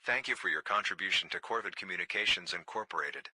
Thank you for your contribution to Corvid Communications Incorporated.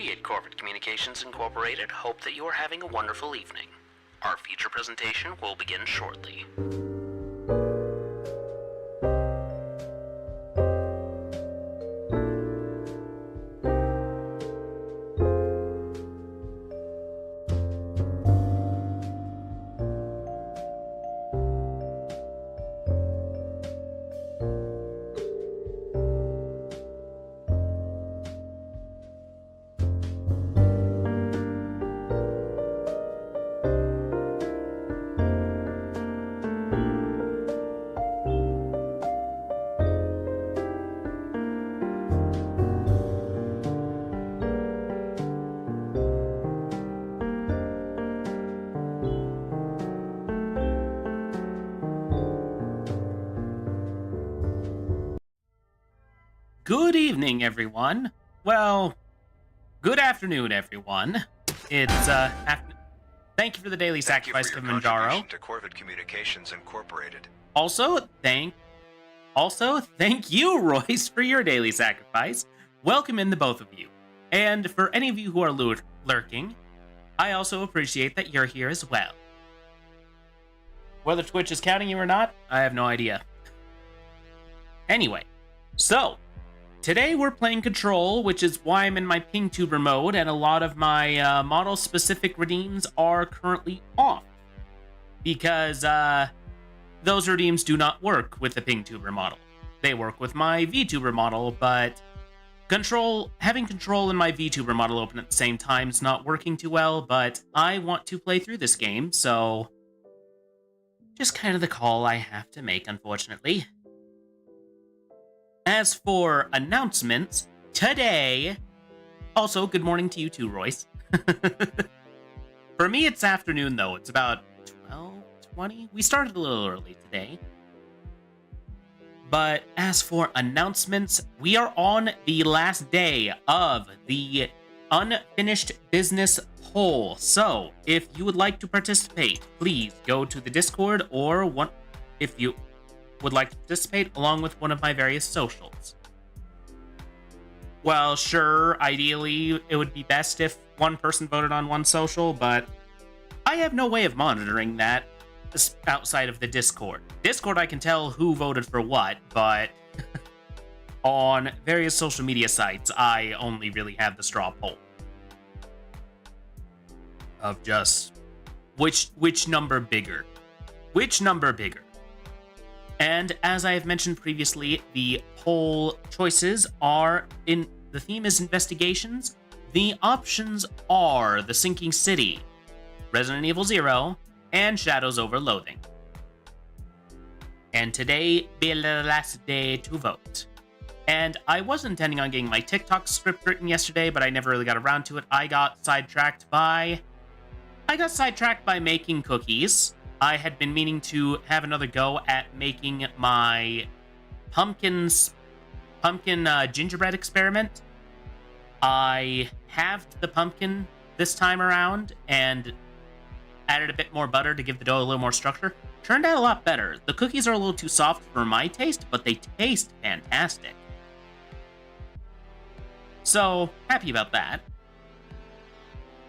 We at Corvid Communications Incorporated hope that you are having a wonderful evening. Our feature presentation will begin shortly. Good evening, everyone. Well, good afternoon, everyone. It's Thank you for the daily Thank you for sacrifice, your Kilimanjaro. contribution to Corvid Communications Incorporated. Also, thank you, Royce, for your daily sacrifice. Welcome in the both of you. And for any of you who are lurking, I also appreciate that you're here as well. Whether Twitch is counting you or not, I have no idea. Anyway, so today we're playing Control, which is why I'm in my PingTuber mode, and a lot of my model-specific redeems are currently off. Because those redeems do not work with the PingTuber model. They work with my VTuber model, but having Control and my VTuber model open at the same time is not working too well, but I want to play through this game, so just kind of the call I have to make, unfortunately. As for announcements, today... Also, good morning to you too, Royce. For me, it's afternoon, though. It's about 12:20. We started a little early today. But as for announcements, we are on the last day of the unfinished business poll. So, if you would like to participate, please go to the Discord or if you would like to participate along with one of my various socials. Well, sure, ideally it would be best if one person voted on one social, but I have no way of monitoring that outside of the Discord. Discord, I can tell who voted for what, but on various social media sites, I only really have the straw poll of just which number bigger. Which number bigger? And as I have mentioned previously, the poll choices are the theme is investigations. The options are The Sinking City, Resident Evil 0, and Shadows Over Loathing. And today be the last day to vote. And I was intending on getting my TikTok script written yesterday, but I never really got around to it. I got sidetracked by making cookies. I had been meaning to have another go at making my pumpkin gingerbread experiment. I halved the pumpkin this time around and added a bit more butter to give the dough a little more structure. Turned out a lot better. The cookies are a little too soft for my taste, but they taste fantastic. So, happy about that.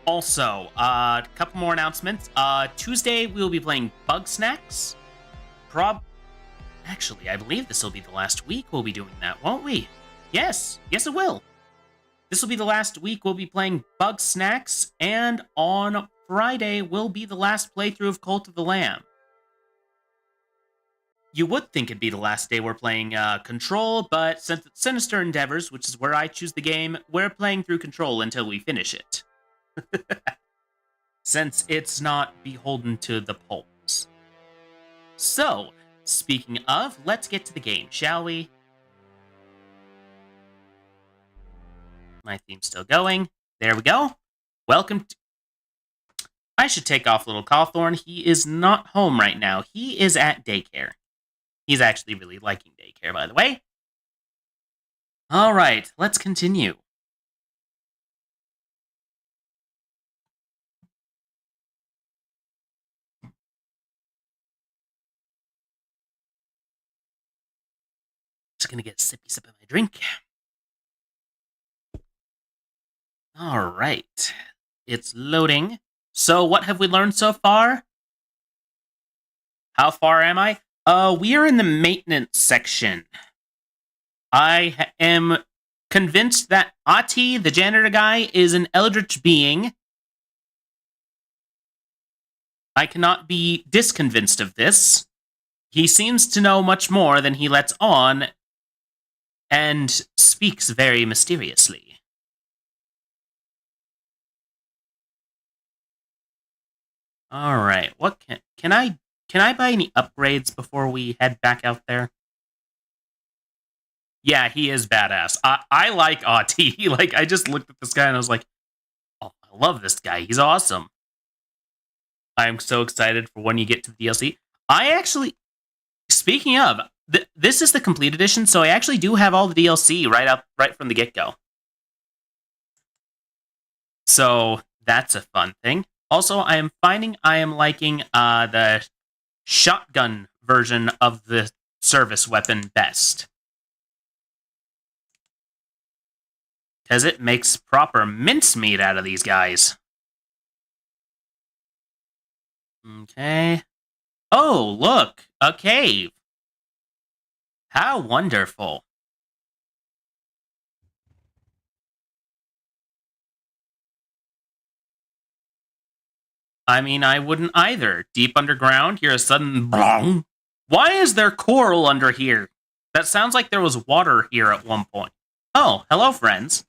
Also, a couple more announcements. Tuesday, we'll be playing Bug Snacks. Actually, I believe this will be the last week we'll be doing that, won't we? Yes, it will. This will be the last week we'll be playing Bug Snacks, and on Friday will be the last playthrough of Cult of the Lamb. You would think it'd be the last day we're playing Control, but since it's Sinister Endeavors, which is where I choose the game, we're playing through Control until we finish it. Since it's not beholden to the polls. So, speaking of, let's get to the game, shall we? My theme's still going. There we go. Welcome to... I should take off little Cawthorn. He is not home right now. He is at daycare. He's actually really liking daycare, by the way. Alright, let's continue. Just gonna get a sippy sip of my drink. All right. It's loading. So, what have we learned so far? How far am I? We are in the maintenance section. Am convinced that Ati, the janitor guy, is an eldritch being. I cannot be disconvinced of this. He seems to know much more than he lets on, and speaks very mysteriously. All right, what can I buy any upgrades before we head back out there? Yeah, he is badass. I like Ati. Like, I just looked at this guy and I was like, oh, I love this guy. He's awesome. I'm so excited for when you get to the DLC. I actually, speaking of, this is the complete edition, so I actually do have all the DLC right from the get go. So that's a fun thing. Also, I am finding I am liking the shotgun version of the service weapon best. Because it makes proper mincemeat out of these guys. Okay. Oh, look! A cave! How wonderful. I mean, I wouldn't either. Deep underground, hear a sudden blong. Why is there coral under here? That sounds like there was water here at one point. Oh, hello, friends.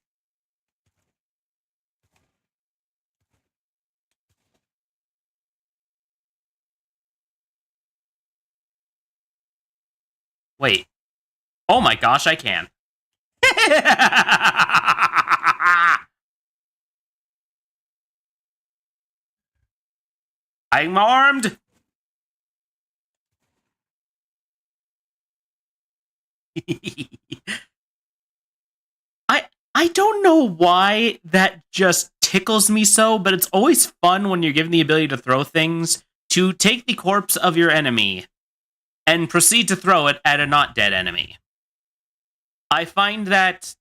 Wait. Oh my gosh, I can. I'm armed. I don't know why that just tickles me so, but it's always fun when you're given the ability to throw things to take the corpse of your enemy and proceed to throw it at a not dead enemy. I find that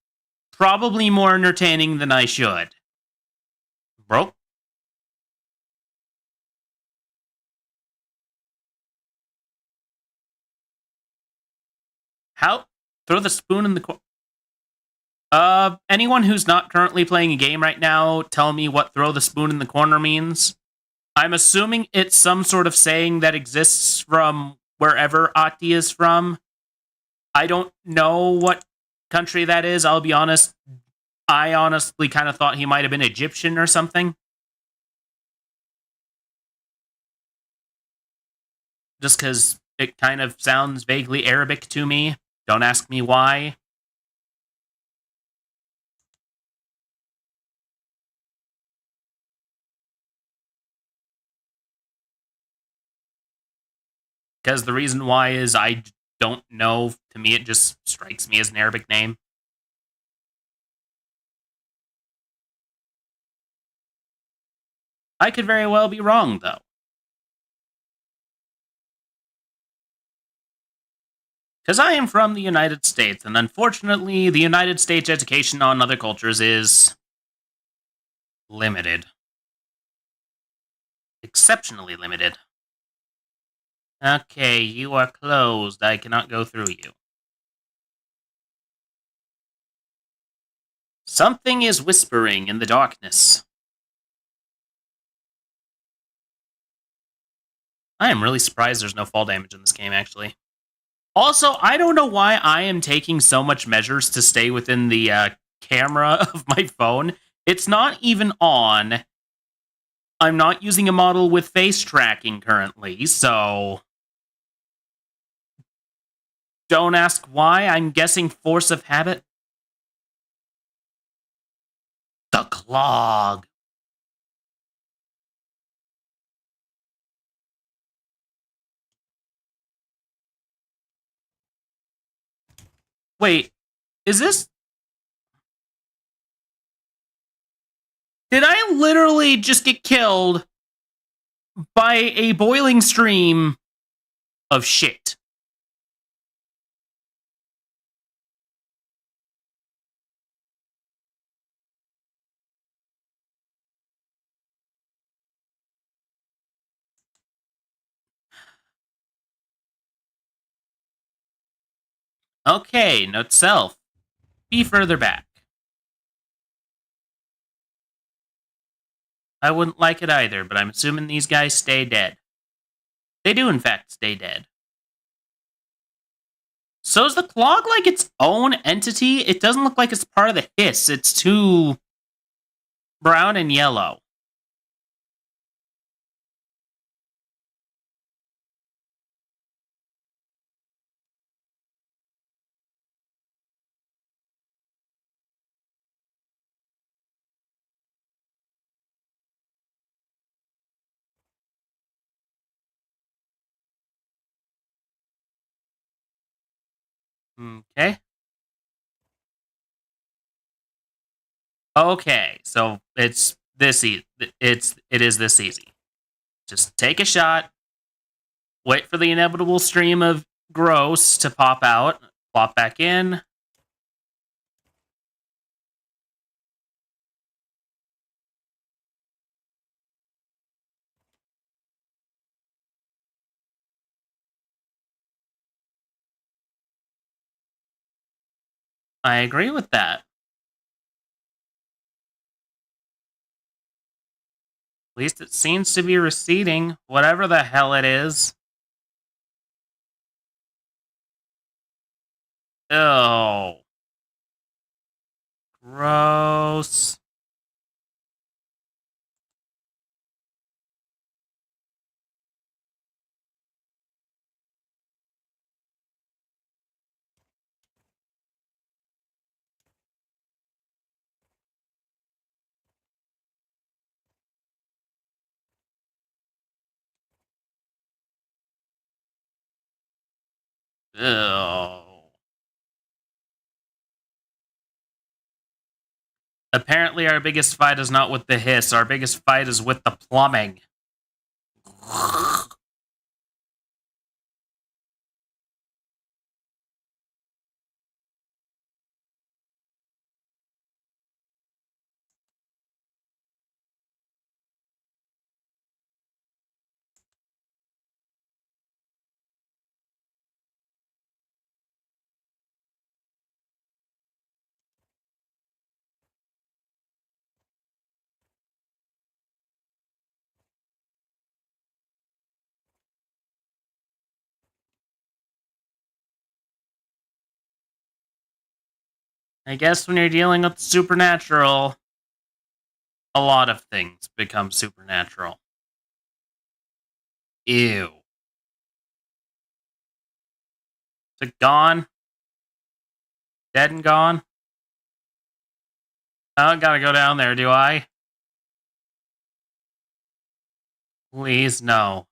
probably more entertaining than I should. Bro? How? Throw the spoon in the anyone who's not currently playing a game right now, tell me what throw the spoon in the corner means. I'm assuming it's some sort of saying that exists from wherever Ati is from. I don't know what country that is, I'll be honest. I honestly kind of thought he might have been Egyptian or something. Just because it kind of sounds vaguely Arabic to me. Don't ask me why. Because the reason why is I don't know. To me, it just strikes me as an Arabic name. I could very well be wrong, though. Because I am from the United States, and unfortunately, the United States education on other cultures is limited. Exceptionally limited. Okay, you are closed. I cannot go through you. Something is whispering in the darkness. I am really surprised there's no fall damage in this game, actually. Also, I don't know why I am taking so much measures to stay within the camera of my phone. It's not even on. I'm not using a model with face tracking currently, so don't ask why. I'm guessing force of habit. The clog. Wait, is this... Did I literally just get killed by a boiling stream of shit? Okay, note self. Be further back. I wouldn't like it either, but I'm assuming these guys stay dead. They do, in fact, stay dead. So is the clog like its own entity? It doesn't look like it's part of the hiss. It's too brown and yellow. Okay. Okay, so it's this easy. It is this easy. Just take a shot, wait for the inevitable stream of gross to pop out, plop back in. I agree with that. At least it seems to be receding, whatever the hell it is. Oh. Gross. Oh. Apparently, our biggest fight is not with the hiss. Our biggest fight is with the plumbing. I guess when you're dealing with supernatural, a lot of things become supernatural. Ew. Is it gone? Dead and gone? I don't gotta go down there, do I? Please, no.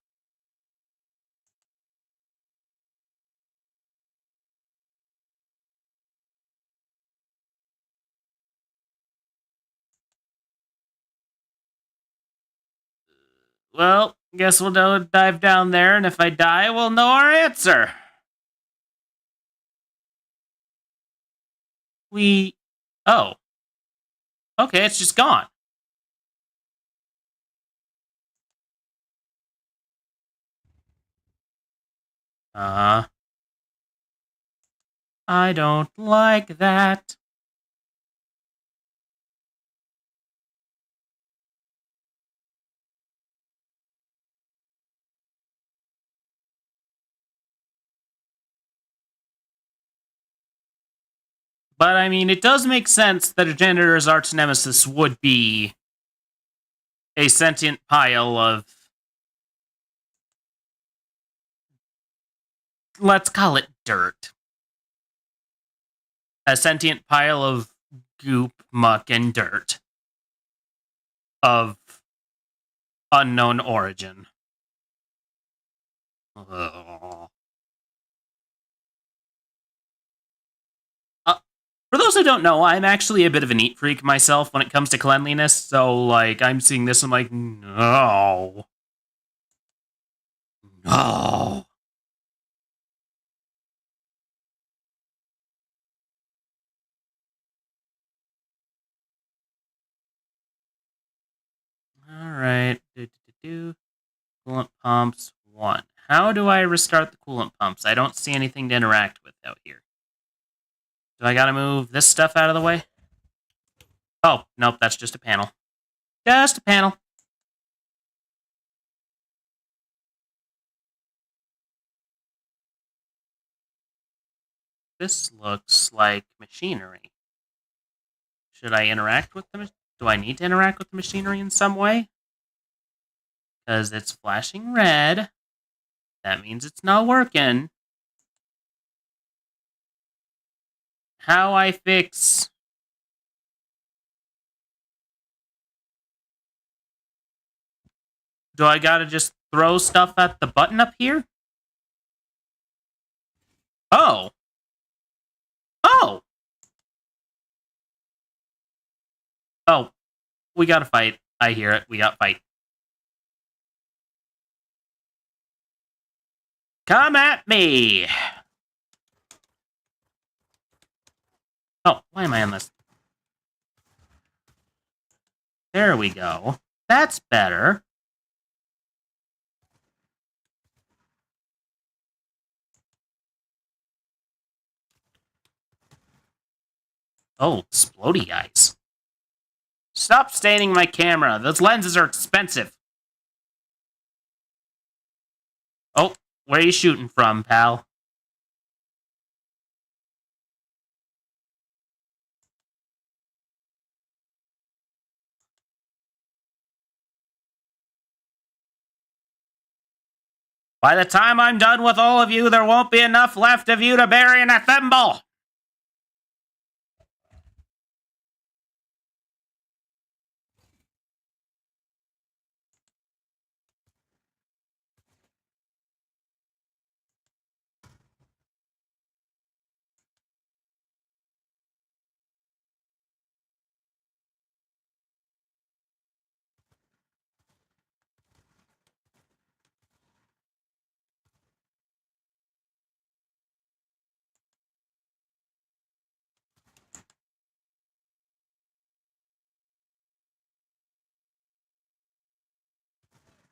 Well, guess we'll dive down there, and if I die, we'll know our answer. Oh. Okay, it's just gone. I don't like that. But I mean, it does make sense that a janitor's arch nemesis would be a sentient pile of, let's call it dirt. A sentient pile of goop, muck, and dirt of unknown origin. Ugh. For those who don't know, I'm actually a bit of a neat freak myself when it comes to cleanliness, so, like, I'm seeing this, I'm like, no. No. Alright. Coolant pumps 1. How do I restart the coolant pumps? I don't see anything to interact with out here. Do I gotta move this stuff out of the way? Oh, nope, that's just a panel. Just a panel. This looks like machinery. Should I interact with them? Do I need to interact with the machinery in some way? Because it's flashing red. That means it's not working. How I fix... Do I gotta just throw stuff at the button up here? Oh. Oh! Oh. We gotta fight. I hear it. We gotta fight. Come at me! Oh, why am I on this? There we go. That's better. Oh, explodey eyes. Stop staining my camera. Those lenses are expensive. Oh, where are you shooting from, pal? By the time I'm done with all of you, there won't be enough left of you to bury in a thimble.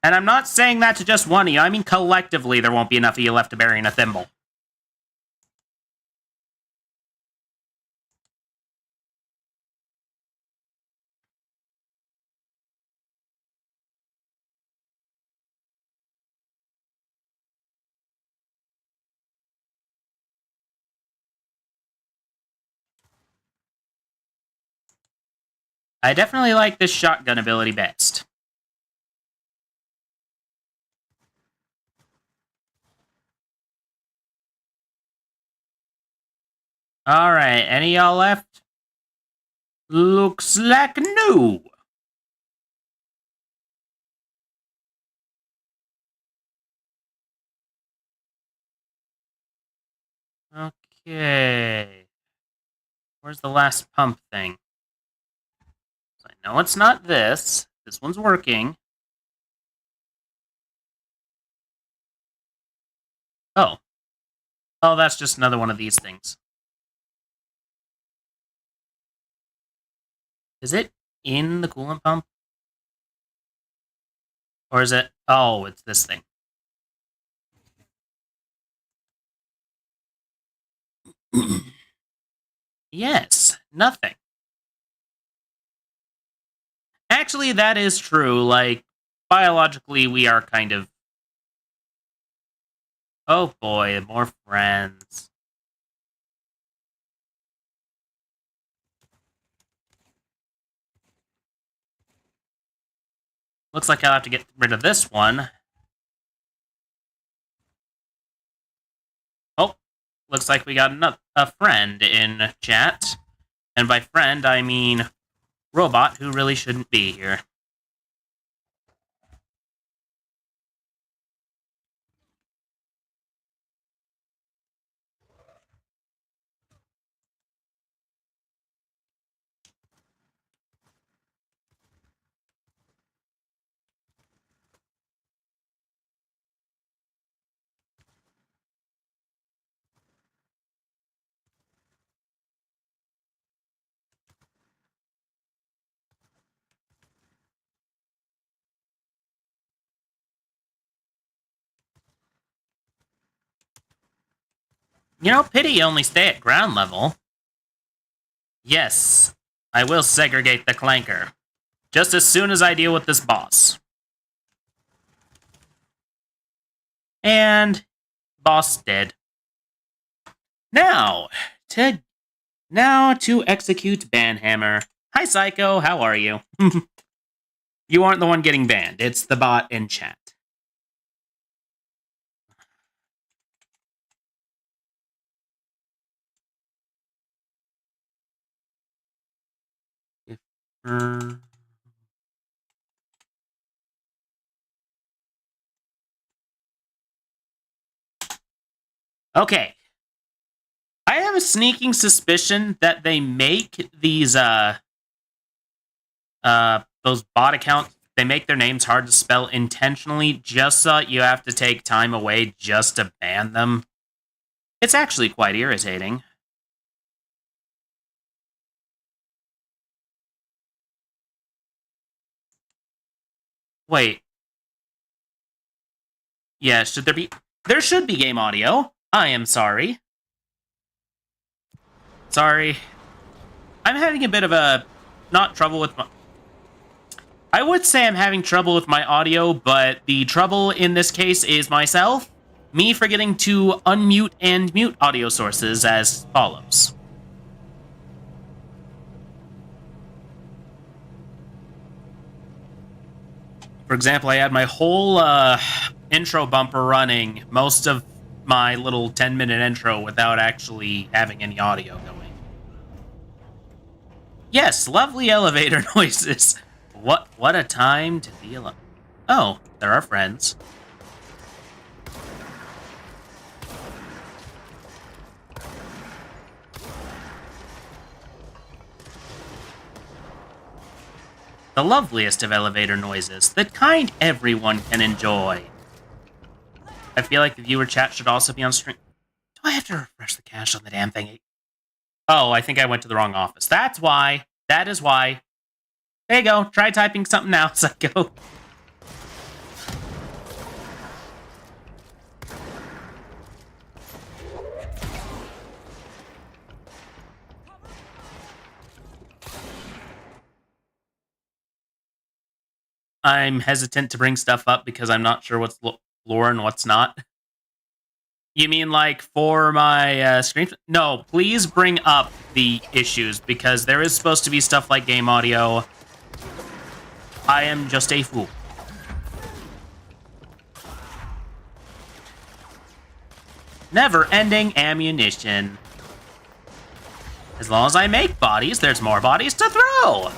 And I'm not saying that to just one of you. I mean collectively there won't be enough of you left to bury in a thimble. I definitely like this shotgun ability best. Alright, any y'all left? Looks like no. Okay. Where's the last pump thing? I know it's not this. This one's working. Oh. Oh, that's just another one of these things. Is it in the coolant pump? Or is it... Oh, it's this thing. Yes, nothing. Actually, that is true. Like, biologically, we are kind of... Oh boy, more friends. Looks like I'll have to get rid of this one. Oh, looks like we got a friend in chat. And by friend, I mean robot who really shouldn't be here. You know, pity only stay at ground level. Yes, I will segregate the clanker. Just as soon as I deal with this boss. And boss dead. Now to execute Banhammer. Hi Psycho, how are you? You aren't the one getting banned, it's the bot in chat. Okay. I have a sneaking suspicion that they make these those bot accounts, they make their names hard to spell intentionally just so you have to take time away just to ban them. It's actually quite irritating. Wait. Yeah, should there be... There should be game audio. I am sorry. Sorry. I'm having a bit of a... Not trouble with my... I would say I'm having trouble with my audio, but the trouble in this case is myself. Me forgetting to unmute and mute audio sources as follows. For example, I had my whole intro bumper running most of my little 10-minute intro without actually having any audio going. Yes, lovely elevator noises. What a time to be alone. Oh, there are friends. The loveliest of elevator noises, the kind everyone can enjoy. I feel like the viewer chat should also be on stream. Do I have to refresh the cache on the damn thing? Oh, I think I went to the wrong office. That's why. That is why. There you go. Try typing something now, Psycho. I'm hesitant to bring stuff up because I'm not sure what's lore and what's not. You mean like for my stream? No, please bring up the issues because there is supposed to be stuff like game audio. I am just a fool. Never-ending ammunition. As long as I make bodies, there's more bodies to throw.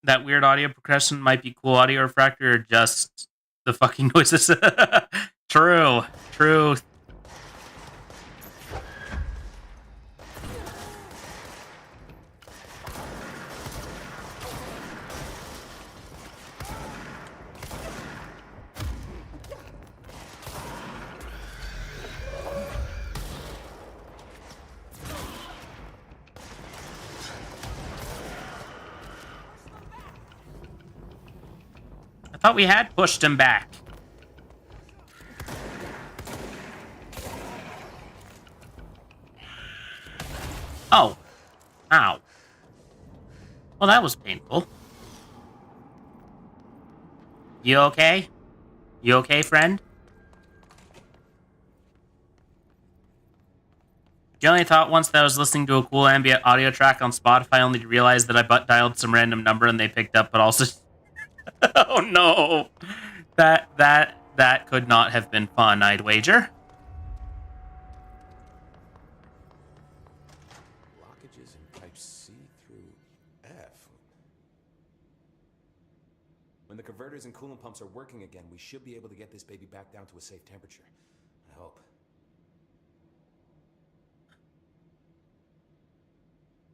That weird audio progression might be cool audio refractor or just the fucking noises. True. I thought we had pushed him back. Oh. Ow. Well, that was painful. You okay? You okay, friend? The only thought once that I was listening to a cool ambient audio track on Spotify only to realize that I butt dialed some random number and they picked up, but also... Oh no! That could not have been fun, I'd wager. Blockages in type C through F. When the converters and coolant pumps are working again, we should be able to get this baby back down to a safe temperature. I hope.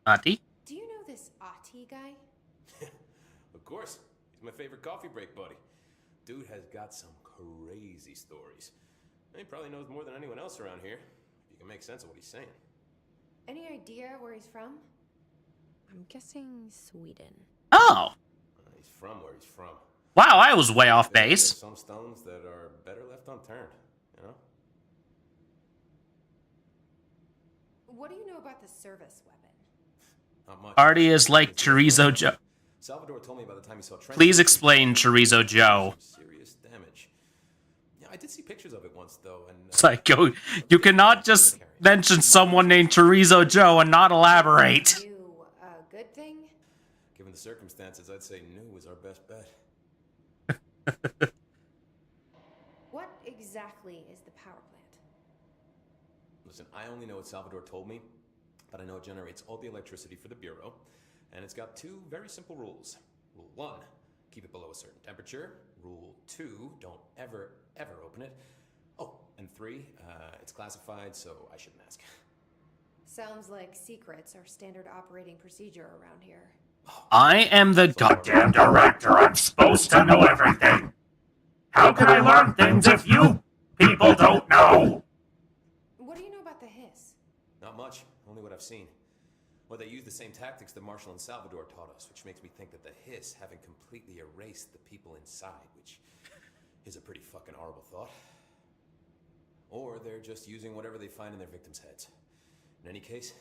Ati? Do you know this Ati guy? Of course. He's my favorite coffee break buddy. Dude has got some crazy stories. He probably knows more than anyone else around here, if you can make sense of what he's saying. Any idea where he's from? I'm guessing Sweden. Oh, He's from where he's from. wow, I was way off There are base. some stones that are better left unturned, you know? What do you know about the service weapon? Not much. Artie is like Chorizo Joe. Salvador told me by the time he saw Trent. Please explain Chorizo Joe. Some serious damage. Yeah, I did see pictures of it once though, and Psycho, you cannot just mention someone named Chorizo Joe and not elaborate. You a good thing? given the circumstances, I'd say new is our best bet. What exactly is the power plant? Listen, I only know what Salvador told me, but I know it generates all the electricity for the Bureau, and it's got two very simple rules. Rule 1, keep it below a certain temperature. Rule 2, don't ever, ever open it. Oh, and 3, it's classified, so I shouldn't ask. Sounds like secrets are standard operating procedure around here. I am the goddamn director. I'm supposed to know everything. How can I learn things if you people don't know? What do you know about the hiss? Not much, only what I've seen. Well, they use the same tactics that Marshall and Salvador taught us, which makes me think that the hiss haven't completely erased the people inside, which is a pretty fucking horrible thought. Or they're just using whatever they find in their victims' heads. In any case,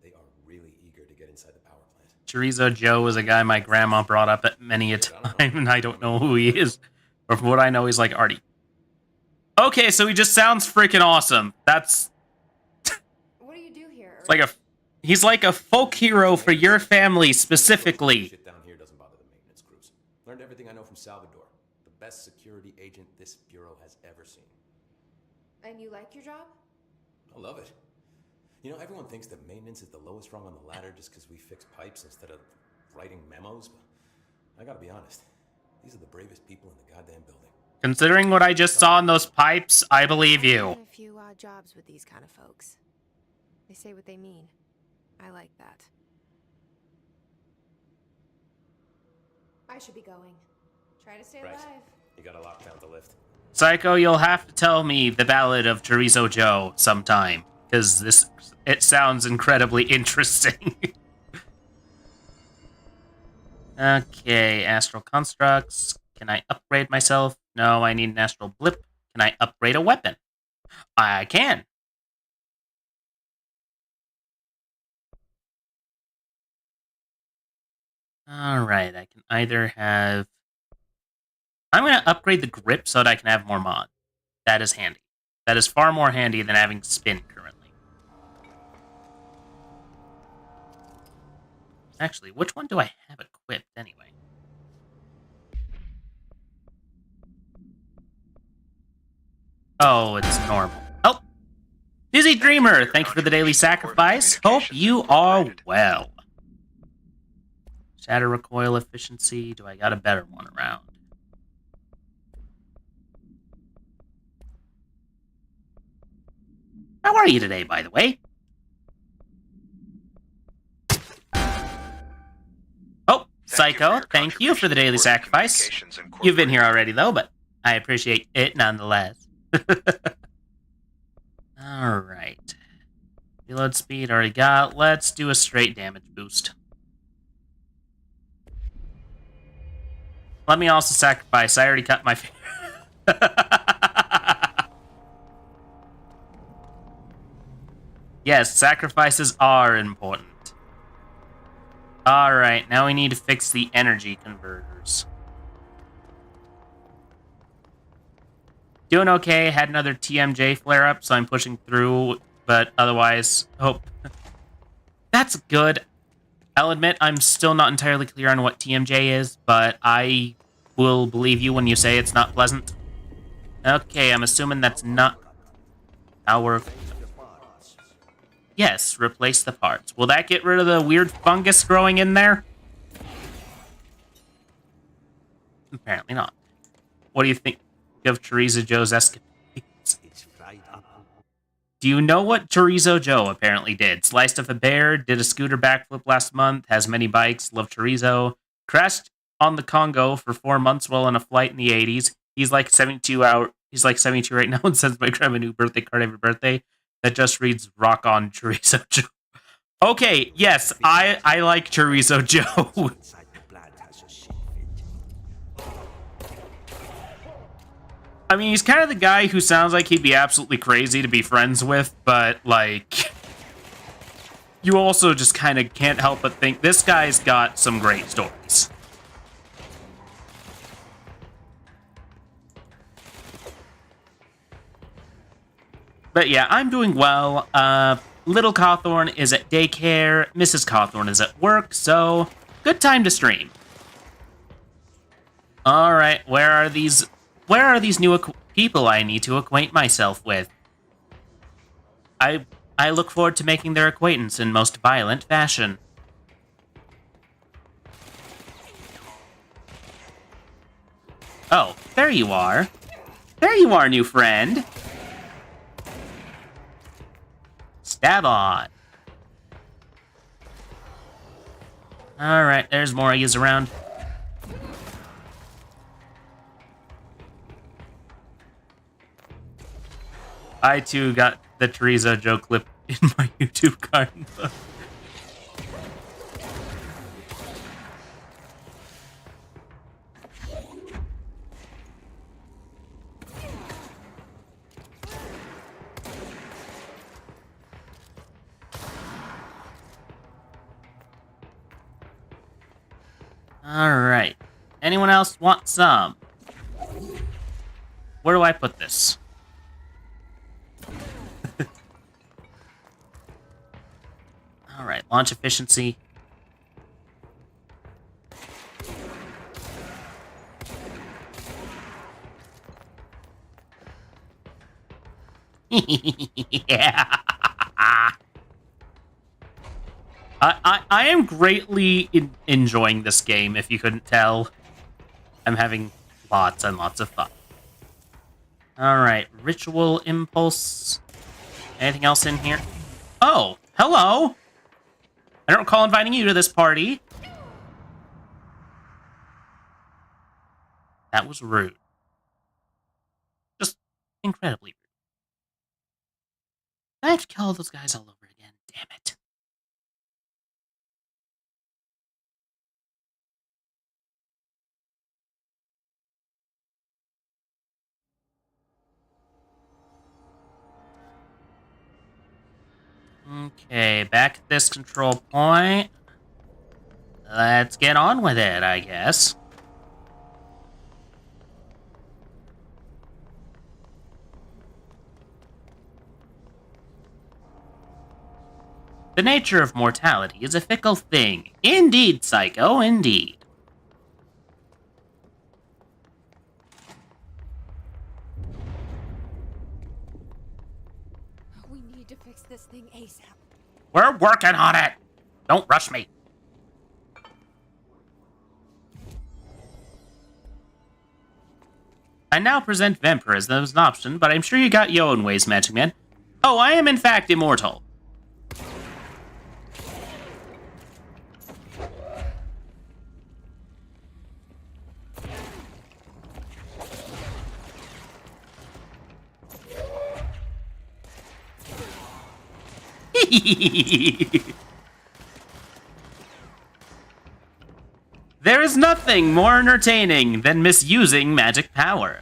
they are really eager to get inside the power plant. Chorizo Joe is a guy my grandma brought up at many a time, and I don't know who he is. But from what I know, he's like Artie. Okay, so he just sounds freaking awesome. That's What do you do here? it's like he's like a folk hero for your family specifically. Shit down here doesn't bother the maintenance crews. Learned everything I know from Salvador, the best security agent this bureau has ever seen. And you like your job? I love it. You know, everyone thinks that maintenance is the lowest rung on the ladder just because we fix pipes instead of writing memos, but I gotta be honest, these are the bravest people in the goddamn building. Considering what I just saw in those pipes, I believe I've you. had a few odd jobs with these kind of folks. They say what they mean. I like that. I should be going. Try to stay Right. alive. You got a lockdown to lift. Psycho, you'll have to tell me the Ballad of Chorizo Joe sometime, because it sounds incredibly interesting. Okay, astral constructs. Can I upgrade myself? No, I need an astral blip. Can I upgrade a weapon? I can. Alright, I can either have... I'm going to upgrade the grip so that I can have more mod. That is handy. That is far more handy than having spin currently. Actually, which one do I have equipped anyway? Oh, it's normal. Oh! Busy Dreamer, thank you for the daily sacrifice. Hope you are well. Shatter recoil efficiency. Do I got a better one around? How are you today, by the way? Oh, Psycho, thank you for the daily sacrifice. You've been here already, though, but I appreciate it nonetheless. Alright. Reload speed, already got. Let's do a straight damage boost. Let me also sacrifice. I already cut my finger. Yes, sacrifices are important. Alright, now we need to fix the energy converters. Doing okay, had another TMJ flare-up, so I'm pushing through, but otherwise, hope. That's good. I'll admit I'm still not entirely clear on what TMJ is, but I will believe you when you say it's not pleasant. Okay, I'm assuming that's not how we're... Yes, replace the parts. Will that get rid of the weird fungus growing in there? Apparently not. What do you think of Chorizo Joe's escapades? Do you know what Chorizo Joe apparently did? Sliced up a bear, did a scooter backflip last month, has many bikes, love chorizo, crashed on the Congo for 4 months while on a flight in the 80s. He's like 72 right now and sends my grandma a new birthday card every birthday that just reads "Rock on Chorizo Joe." Okay, yes, I like Chorizo Joe. Inside the plant has a shit fit. I mean, he's kind of the guy who sounds like he'd be absolutely crazy to be friends with, but, like, you also just kind of can't help but think this guy's got some great stories. But yeah, I'm doing well. Little Cawthorn is at daycare, Mrs. Cawthorn is at work, so good time to stream. All right, where are these new people I need to acquaint myself with? I look forward to making their acquaintance in most violent fashion. Oh, there you are. There you are, new friend. Stab on. Alright, there's more A's around. I too got the Chorizo Joe clip in my YouTube card. Alright. Anyone else want some? Where do I put this? Alright, launch efficiency. Yeah. I am greatly enjoying this game, if you couldn't tell. I'm having lots and lots of fun. Alright, Ritual Impulse. Anything else in here? Oh, hello! I don't recall inviting you to this party. That was rude. Just incredibly rude. I have to kill all those guys all over again. Damn it. Okay, back at this control point. Let's get on with it, I guess. The nature of mortality is a fickle thing. Indeed, Psycho, indeed. We need to fix this thing ASAP. We're working on it! Don't rush me. I now present Vampire as an option, but I'm sure you got your own ways, Magic Man. Oh, I am in fact immortal. There is nothing more entertaining than misusing magic power.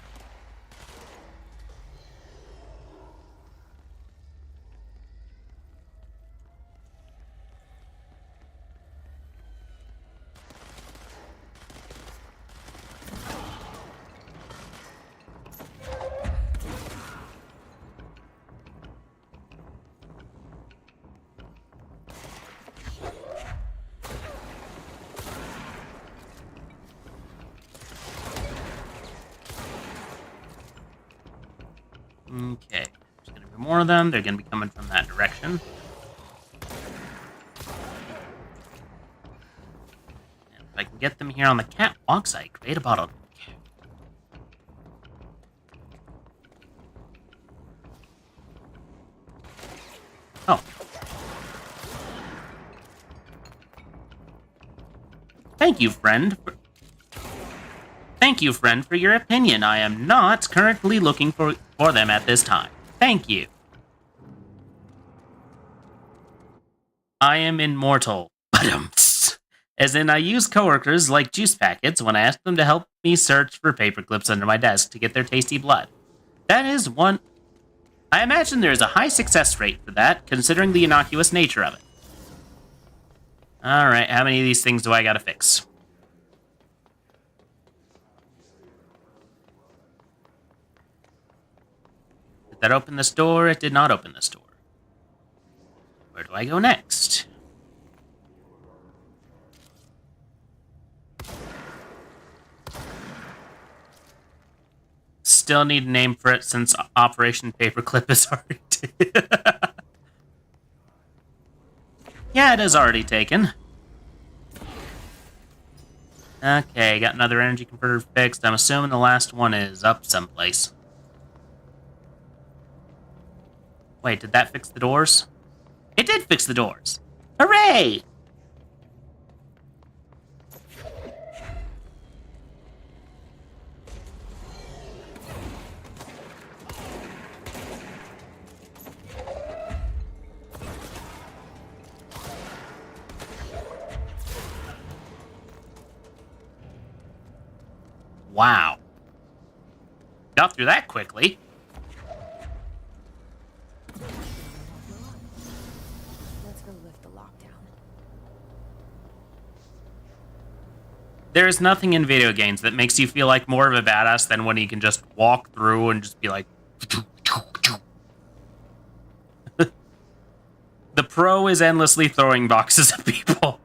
Okay, there's gonna be more of them. They're gonna be coming from that direction. And if I can get them here on the catwalks, I create a bottleneck. Oh. Thank you, friend. Thank you, friend, for your opinion. I am not currently looking for them at this time. Thank you. I am immortal. Badumts. As in, I use coworkers like juice packets when I ask them to help me search for paper clips under my desk to get their tasty blood. That is one... I imagine there is a high success rate for that, considering the innocuous nature of it. Alright, how many of these things do I gotta fix? Did that open this door? It did not open this door. Where do I go next? Still need a name for it since Operation Paperclip is already taken. Yeah, it is already taken. Okay, got another energy converter fixed. I'm assuming the last one is up someplace. Wait, did that fix the doors? It did fix the doors! Hooray! Wow. Got through that quickly. Let's go lift the lockdown. There is nothing in video games that makes you feel like more of a badass than when you can just walk through and just be like... The pro is endlessly throwing boxes at people.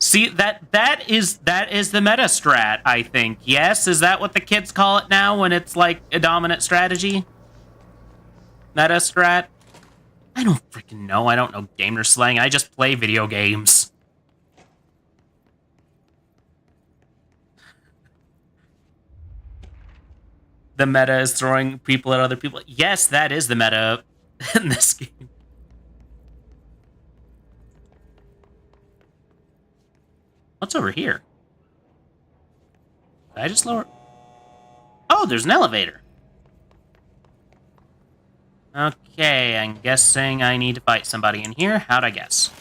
See, that is the meta strat, I think. Yes? Is that what the kids call it now when it's like a dominant strategy? Meta strat? I don't freaking know. I don't know gamer slang. I just play video games. The meta is throwing people at other people. Yes, that is the meta in this game. What's over here? Did I just lower... Oh, there's an elevator. Okay, I'm guessing I need to fight somebody in here. How'd I guess?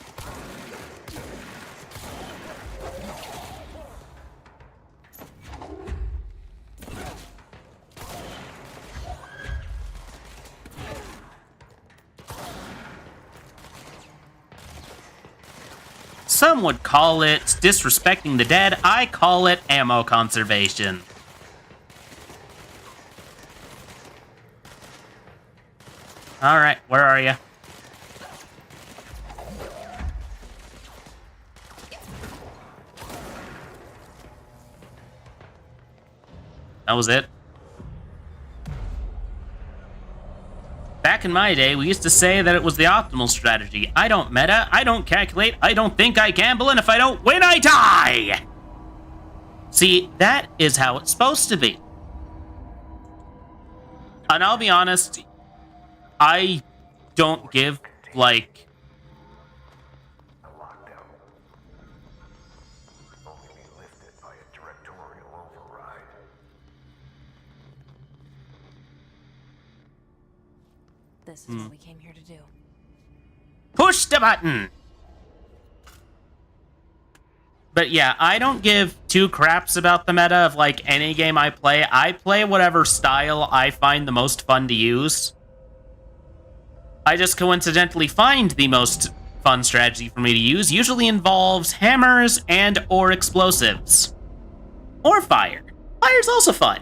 Some would call it disrespecting the dead. I call it ammo conservation. Alright, where are you? That was it. Back in my day, we used to say that it was the optimal strategy. I don't meta, I don't calculate, I don't think, I gamble, and if I don't win, I die! See, that is how it's supposed to be. And I'll be honest, I don't give, like... The lockdown will only be lifted by a directorial override. This is what we came here to do. Push the button! But yeah, I don't give two craps about the meta of, like, any game I play. I play whatever style I find the most fun to use. I just coincidentally find the most fun strategy for me to use usually involves hammers and or explosives. Or fire. Fire's also fun.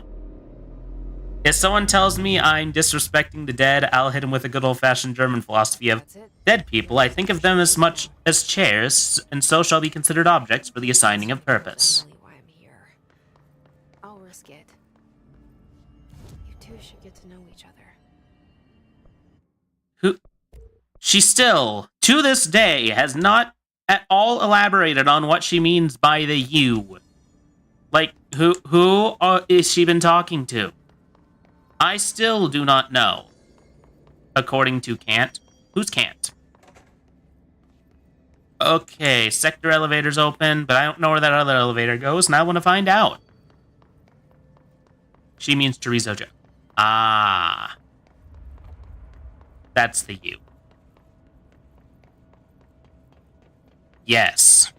If someone tells me I'm disrespecting the dead, I'll hit him with a good old-fashioned German philosophy of That's it. dead people. I think of them as much as chairs, and so shall be considered objects for the assigning of purpose. Really why I'm here. I'll risk it. You two should get to know each other. Who? She still, to this day, has not at all elaborated on what she means by the you. Like, who is she been talking to? I still do not know. According to Kant. Who's Kant? Okay, sector elevator's open, but I don't know where that other elevator goes, and I want to find out. She means chorizo Joe. Ah. That's the you. Yes.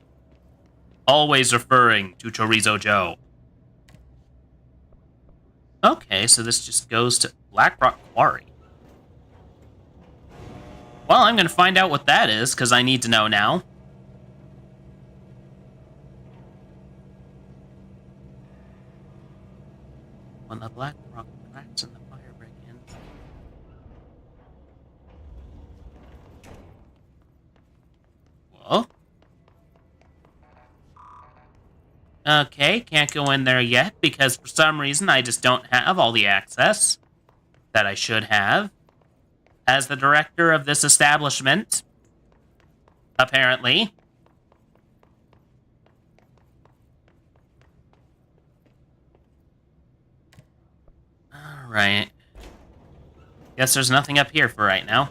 Always referring to Chorizo Joe. Okay, so this just goes to Blackrock Quarry. Well, I'm going to find out what that is, because I need to know now. When the black rock cracks and the fire break in. Whoa. Okay, can't go in there yet because for some reason I just don't have all the access that I should have as the director of this establishment, apparently. Alright. Guess there's nothing up here for right now.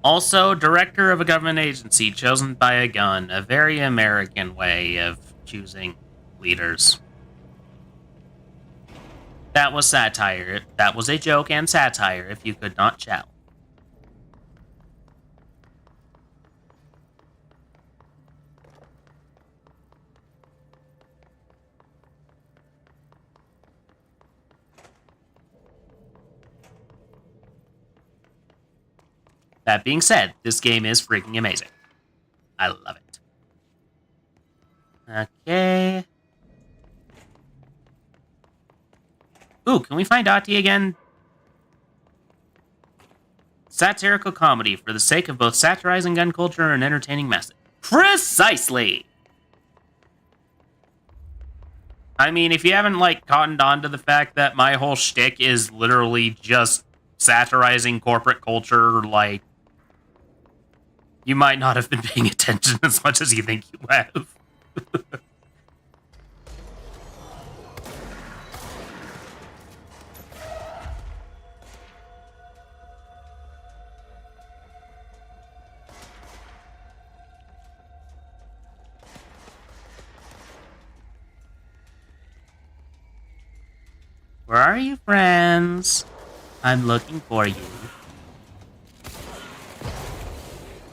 Also, director of a government agency chosen by a gun. A very American way of choosing leaders. That was satire. That was a joke and satire, if you could not tell. That being said, this game is freaking amazing. I love it. Okay. Ooh, can we find Ati again? Satirical comedy for the sake of both satirizing gun culture and entertaining message. Precisely! I mean, if you haven't, cottoned on to the fact that my whole shtick is literally just satirizing corporate culture, you might not have been paying attention as much as you think you have. Where are you, friends? I'm looking for you.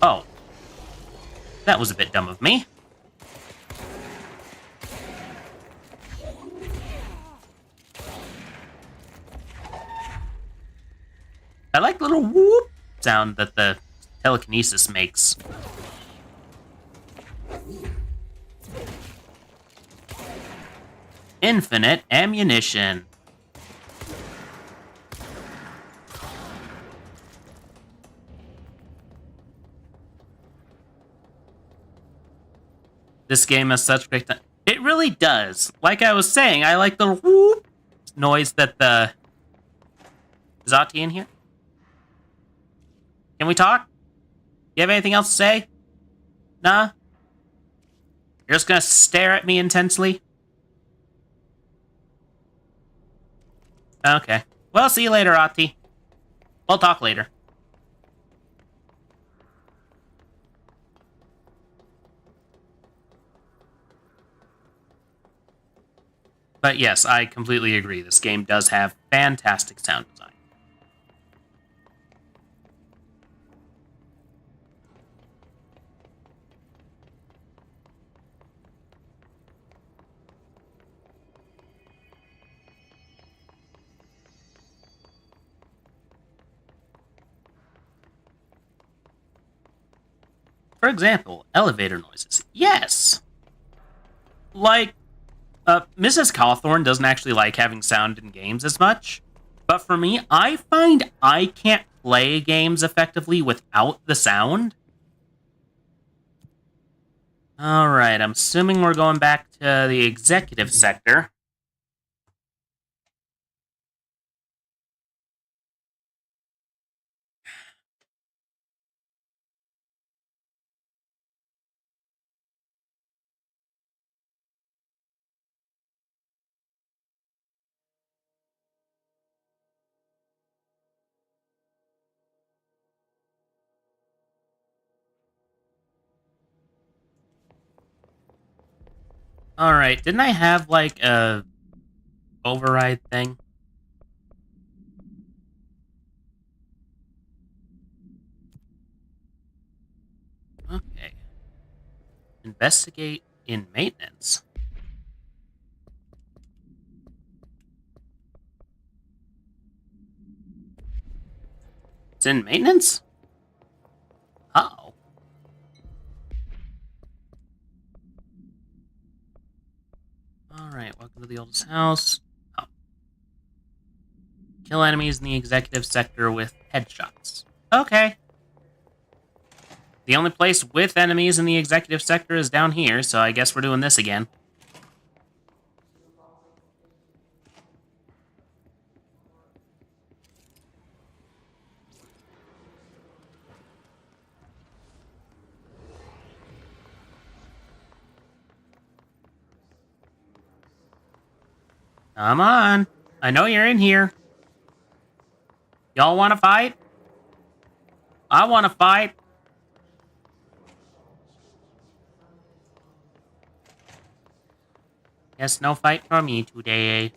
Oh. That was a bit dumb of me. I like the little whoop sound that the telekinesis makes. Infinite ammunition. This game has such great time. It really does. Like I was saying, I like the whoop noise that the... Is Ati in here? Can we talk? You have anything else to say? Nah? You're just gonna stare at me intensely? Okay. Well, see you later, Ati. We'll talk later. But yes, I completely agree. This game does have fantastic sound design. For example, elevator noises. Yes! Mrs. Cawthorn doesn't actually like having sound in games as much. But for me, I find I can't play games effectively without the sound. Alright, I'm assuming we're going back to the executive sector. Alright, didn't I have, a override thing? Okay. Investigate in maintenance. It's in maintenance? Uh-oh. Alright, welcome to the oldest house. Oh. Kill enemies in the executive sector with headshots. Okay. The only place with enemies in the executive sector is down here, so I guess we're doing this again. Come on. I know you're in here. Y'all want to fight? I want to fight. Guess no fight for me today.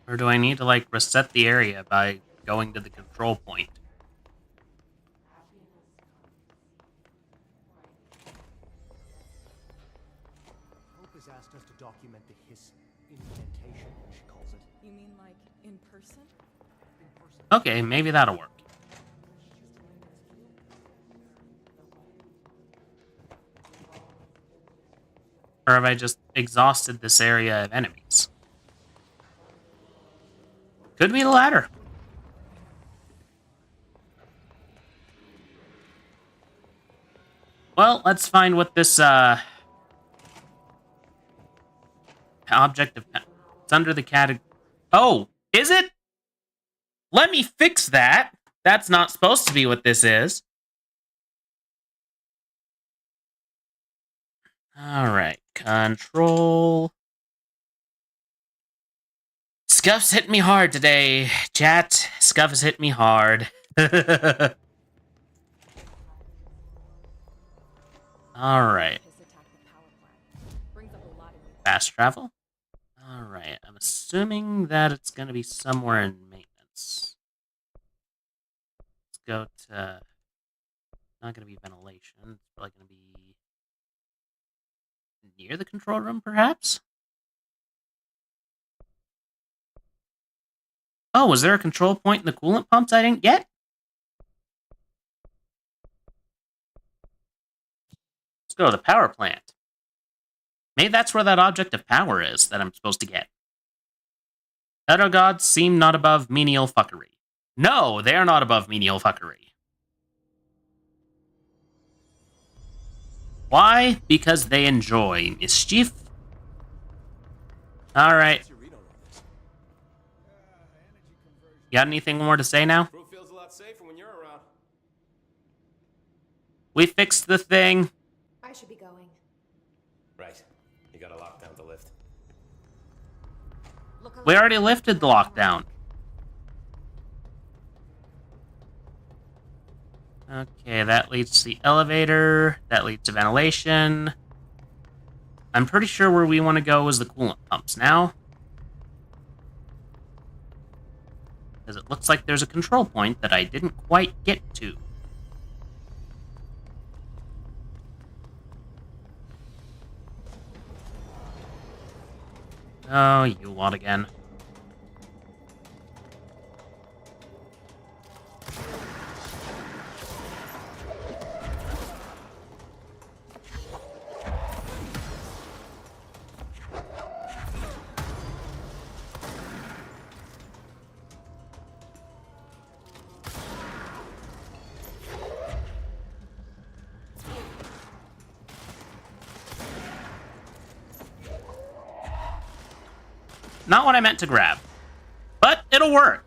Or do I need to, like, reset the area by going to the control point? Hope has asked us to document the hiss indentation, she calls it. You mean like in person? Okay, maybe that'll work. Or have I just exhausted this area of enemies? Could be the latter. Well, let's find what this, object of... It's under the category... Oh, is it? Let me fix that. That's not supposed to be what this is. Alright, control... Scuff's hit me hard today, chat. Scuff has hit me hard. Alright. Fast travel? Alright, I'm assuming that it's going to be somewhere in maintenance. Let's go to... Not going to be ventilation. It's probably going to be... near the control room, perhaps? Oh, was there a control point in the coolant pumps I didn't get? Let's go to the power plant. Maybe that's where that object of power is that I'm supposed to get. Shadow gods seem not above menial fuckery. No, they are not above menial fuckery. Why? Because they enjoy mischief. Alright. You got anything more to say now? Crew feels a lot safer when you're around. We fixed the thing. I should be going. Right. You got a lockdown to lift. We already lifted the lockdown. Okay, that leads to the elevator. That leads to ventilation. I'm pretty sure where we want to go is the coolant pumps now. Because it looks like there's a control point that I didn't quite get to. Oh, you lot again. Not what I meant to grab. But it'll work.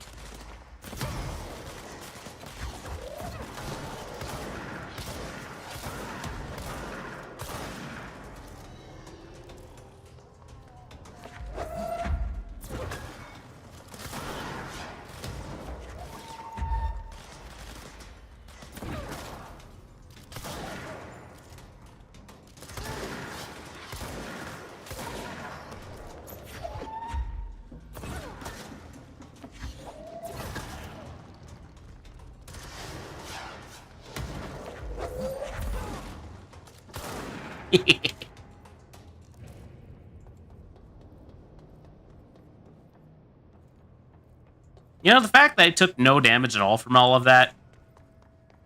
You know, the fact that I took no damage at all from all of that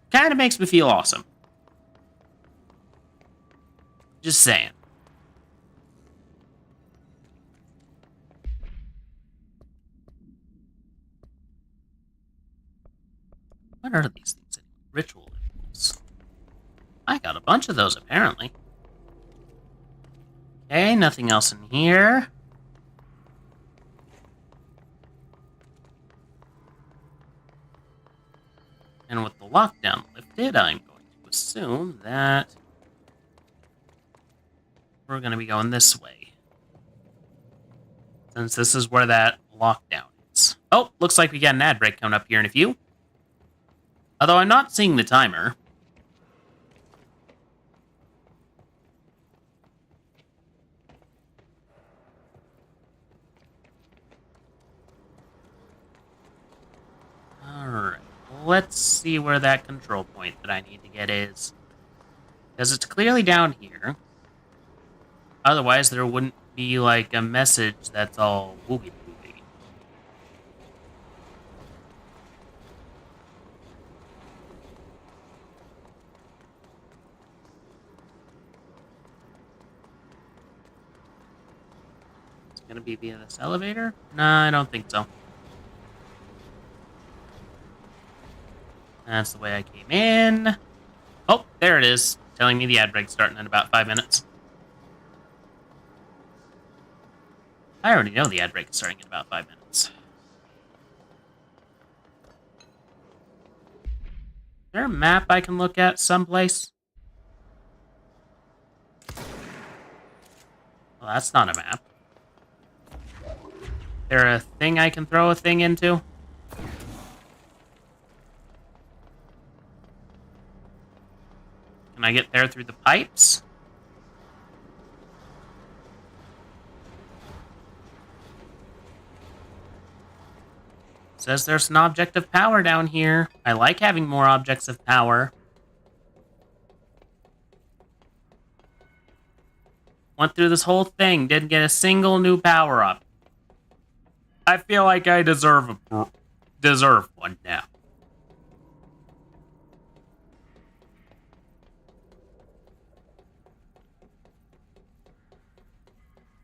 kind of makes me feel awesome. Just saying. What are these things? Ritual impulse. I got a bunch of those, apparently. Okay, nothing else in here. And with the lockdown lifted, I'm going to assume that we're going to be going this way. Since this is where that lockdown is. Oh, looks like we got an ad break coming up here in a few. Although I'm not seeing the timer. Alright, let's see where that control point that I need to get is. Because it's clearly down here. Otherwise, there wouldn't be, like, a message that's all woogie-woogie. It's gonna be via this elevator? Nah, I don't think so. That's the way I came in. Oh, there it is. Telling me the ad break's starting in about 5 minutes. I already know the ad break is starting in about 5 minutes. Is there a map I can look at someplace? Well, that's not a map. Is there a thing I can throw a thing into? Can I get there through the pipes? Says there's an object of power down here. I like having more objects of power. Went through this whole thing, didn't get a single new power-up. I feel like I deserve one now.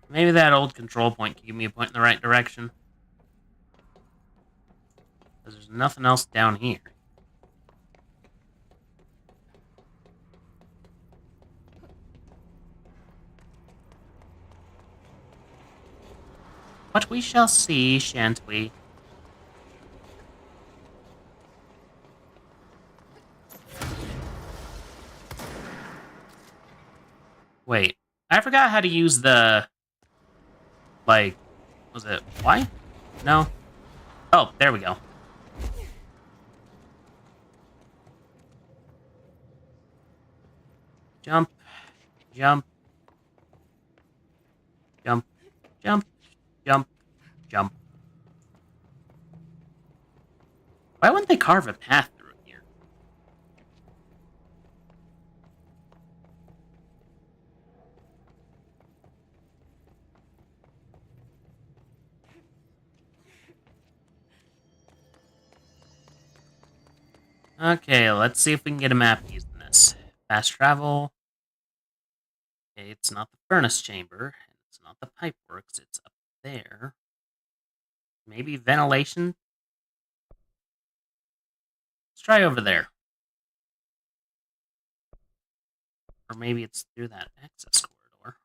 Maybe that old control point can give me a point in the right direction. Because there's nothing else down here. But we shall see, shan't we? Wait, I forgot how to use the... Like, was it Y? No? Oh, there we go. Jump, jump, jump, jump, jump, jump. Why wouldn't they carve a path through here? Okay, let's see if we can get a map using this. Fast travel. Okay, it's not the furnace chamber. It's not the pipe works. It's up there. Maybe ventilation? Let's try over there. Or maybe it's through that access corridor.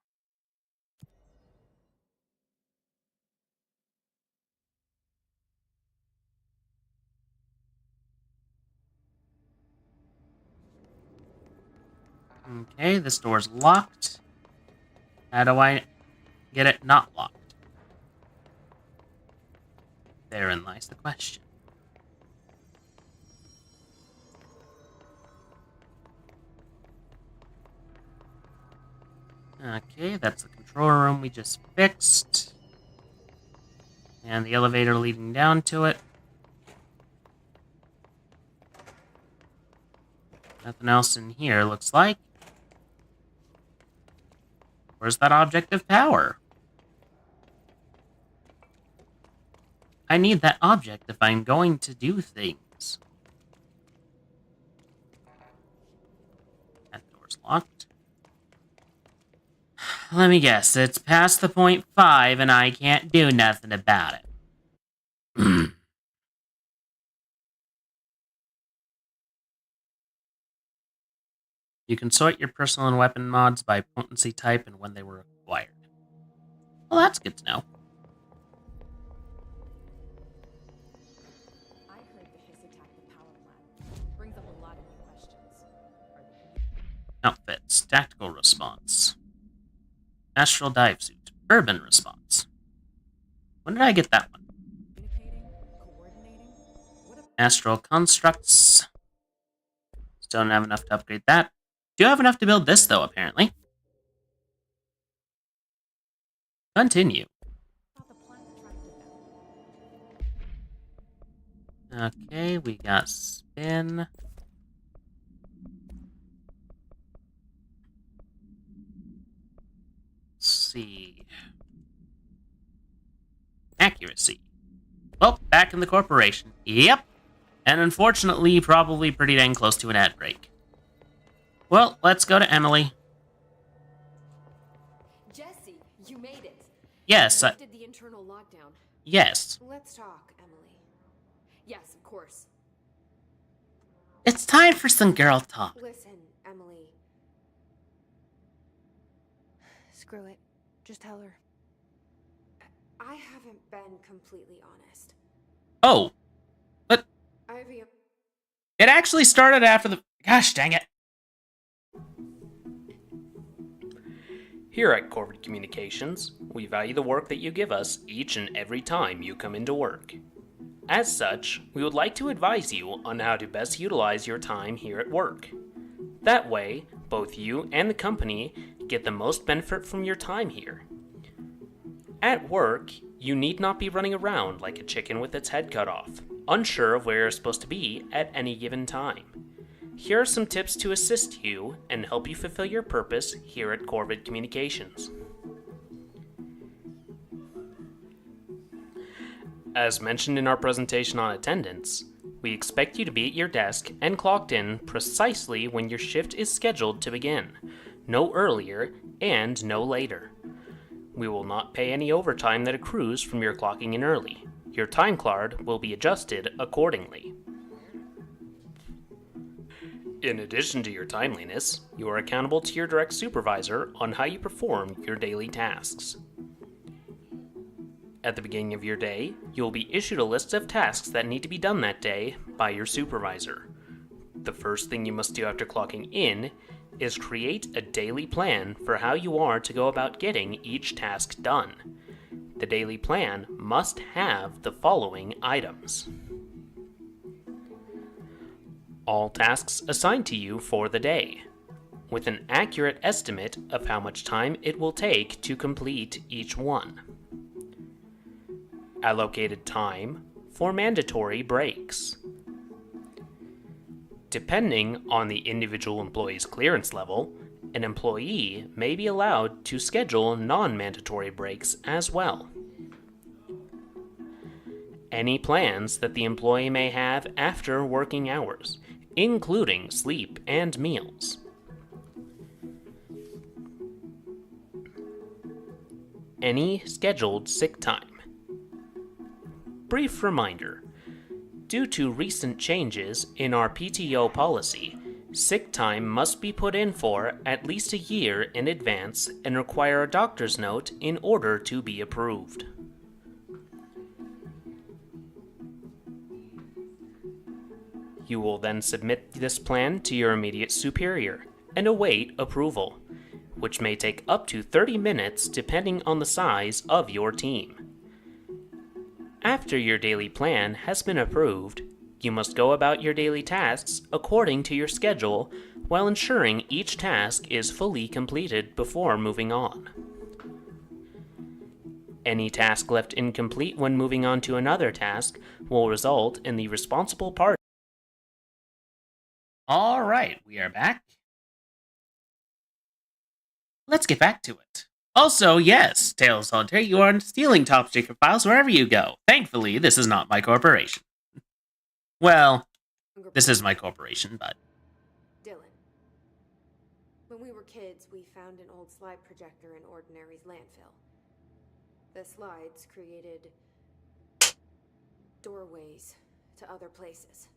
Okay, this door's locked. How do I get it not locked? Therein lies the question. Okay, that's the control room we just fixed. And the elevator leading down to it. Nothing else in here, looks like. Where's that object of power? I need that object if I'm going to do things. That door's locked. Let me guess, it's past the point 5 and I can't do nothing about it. You can sort your personal and weapon mods by potency type and when they were acquired. Well, that's good to know. I heard the Hiss attacked the power plant. Brings up a lot of new questions. Are they Outfits. Tactical response. Astral dive suit. Urban response. When did I get that one? communicating? Coordinating? What a Astral constructs. Still don't have enough to upgrade that. Do have enough to build this, though, apparently. Continue. thought the plant attracted them. Okay, we got spin. Let's see. Accuracy. Well, back in the corporation. Yep. And unfortunately, probably pretty dang close to an ad break. Well, let's go to Emily. Jesse, you made it. Yes, Lifted the internal lockdown. yes. Let's talk, Emily. Yes, of course. It's time for some girl talk. Listen, Emily. Screw it. Just tell her. I haven't been completely honest. Oh, but Ivy, it actually started after the... Gosh dang it. Here at Corvid Communications, we value the work that you give us each and every time you come into work. As such, we would like to advise you on how to best utilize your time here at work. That way, both you and the company get the most benefit from your time here. At work, you need not be running around like a chicken with its head cut off, unsure of where you're supposed to be at any given time. Here are some tips to assist you and help you fulfill your purpose here at Corvid Communications. As mentioned in our presentation on attendance, we expect you to be at your desk and clocked in precisely when your shift is scheduled to begin, no earlier and no later. We will not pay any overtime that accrues from your clocking in early. Your time card will be adjusted accordingly. In addition to your timeliness, you are accountable to your direct supervisor on how you perform your daily tasks. At the beginning of your day, you will be issued a list of tasks that need to be done that day by your supervisor. The first thing you must do after clocking in is create a daily plan for how you are to go about getting each task done. The daily plan must have the following items. All tasks assigned to you for the day, with an accurate estimate of how much time it will take to complete each one. Allocated time for mandatory breaks. Depending on the individual employee's clearance level, an employee may be allowed to schedule non-mandatory breaks as well. Any plans that the employee may have after working hours, including sleep and meals. Any scheduled sick time. Brief reminder. Due to recent changes in our PTO policy, sick time must be put in for at least a year in advance and require a doctor's note in order to be approved. You will then submit this plan to your immediate superior and await approval, which may take up to 30 minutes depending on the size of your team. After your daily plan has been approved, you must go about your daily tasks according to your schedule while ensuring each task is fully completed before moving on. Any task left incomplete when moving on to another task will result in the responsible party. All right, we are back. Let's get back to it. Also, yes, Tails Solitaire, you are stealing top secret files wherever you go. Thankfully, this is not my corporation. Well, this is my corporation, but... Dylan. When we were kids, we found an old slide projector in Ordinary's landfill. The slides created doorways to other places.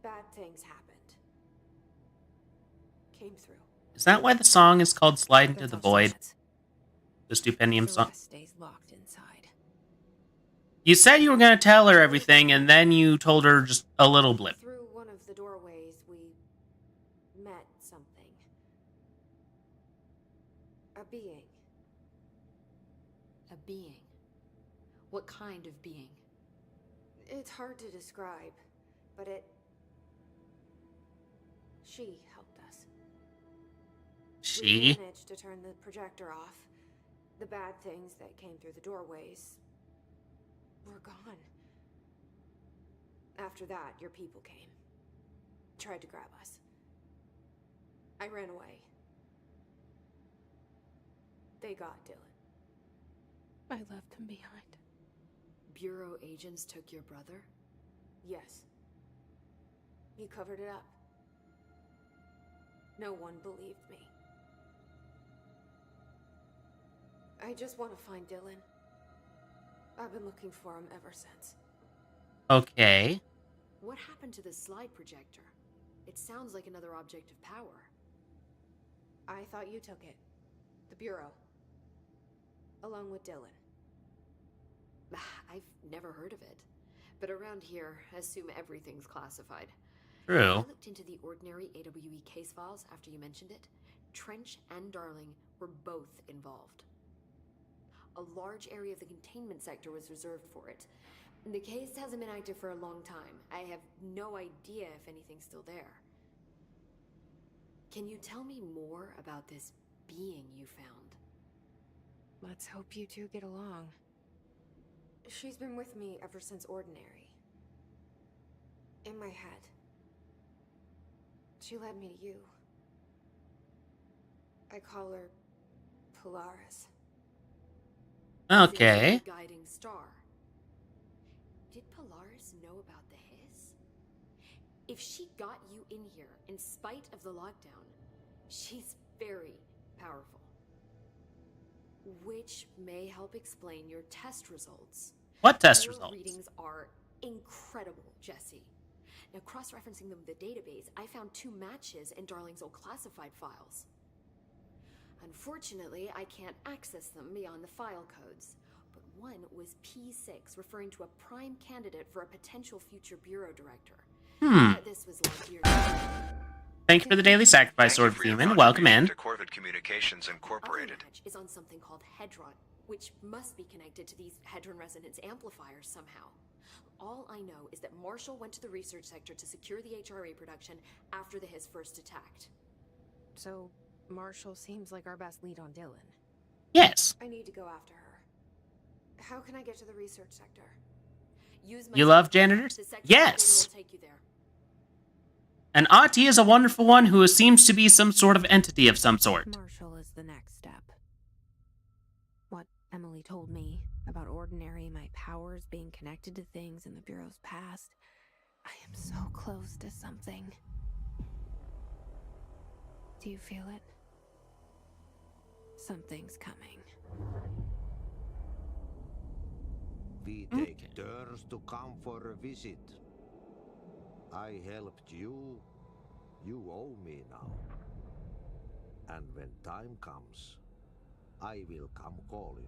Bad things happened. Came through. Is that why the song is called Slide Into the That's all she Void? says. The Stupendium The song? rest stays locked inside. You said you were going to tell her everything, and then you told her just a little blip. Through one of the doorways, we met something. A being. A being. What kind of being? It's hard to describe, but she helped us. She? We managed to turn the projector off. The bad things that came through the doorways were gone. After that, your people came. Tried to grab us. I ran away. They got Dylan. I left him behind. Bureau agents took your brother? Yes. You covered it up. No one believed me. I just want to find Dylan. I've been looking for him ever since. Okay. What happened to the slide projector? It sounds like another object of power. I thought you took it. The Bureau. Along with Dylan. I've never heard of it. But around here, assume everything's classified. I True. looked into the ordinary AWE case files after you mentioned it. Trench and Darling were both involved. A large area of the containment sector was reserved for it. The case hasn't been active for a long time. I have no idea if anything's still there. Can you tell me more about this being you found? Let's hope you two get along. She's been with me ever since Ordinary. In my head. She led me to you. I call her Polaris. Okay. The guiding star. Did Polaris know about the hiss? If she got you in here in spite of the lockdown, she's very powerful. Which may help explain your test results. What test Your results? readings are incredible, Jesse. Now, cross-referencing them with the database, I found 2 matches in Darling's old classified files. Unfortunately, I can't access them beyond the file codes. But one was P6, referring to a prime candidate for a potential future bureau director. This was last year. Thank you for the daily sacrifice, Thank you Sword for your Demon. Welcome in. contribution to Corvid Communications Other Incorporated. match is on something called Hedron, which must be connected to these Hedron resonance amplifiers somehow. All I know is that Marshall went to the research sector to secure the HRA production after the hiss first attacked. So, Marshall seems like our best lead on Dylan. Yes. I need to go after her. How can I get to the research sector? Use my You love sector. janitors? The sector Yes. will take you there. And Ati is a wonderful one who seems to be some sort of entity of some sort. Marshall is the next step. What Emily told me about Ordinary, my powers being connected to things in the Bureau's past. I am so close to something. Do you feel it? Something's coming. We take turns to come for a visit. I helped you. You owe me now. And when time comes, I will come calling.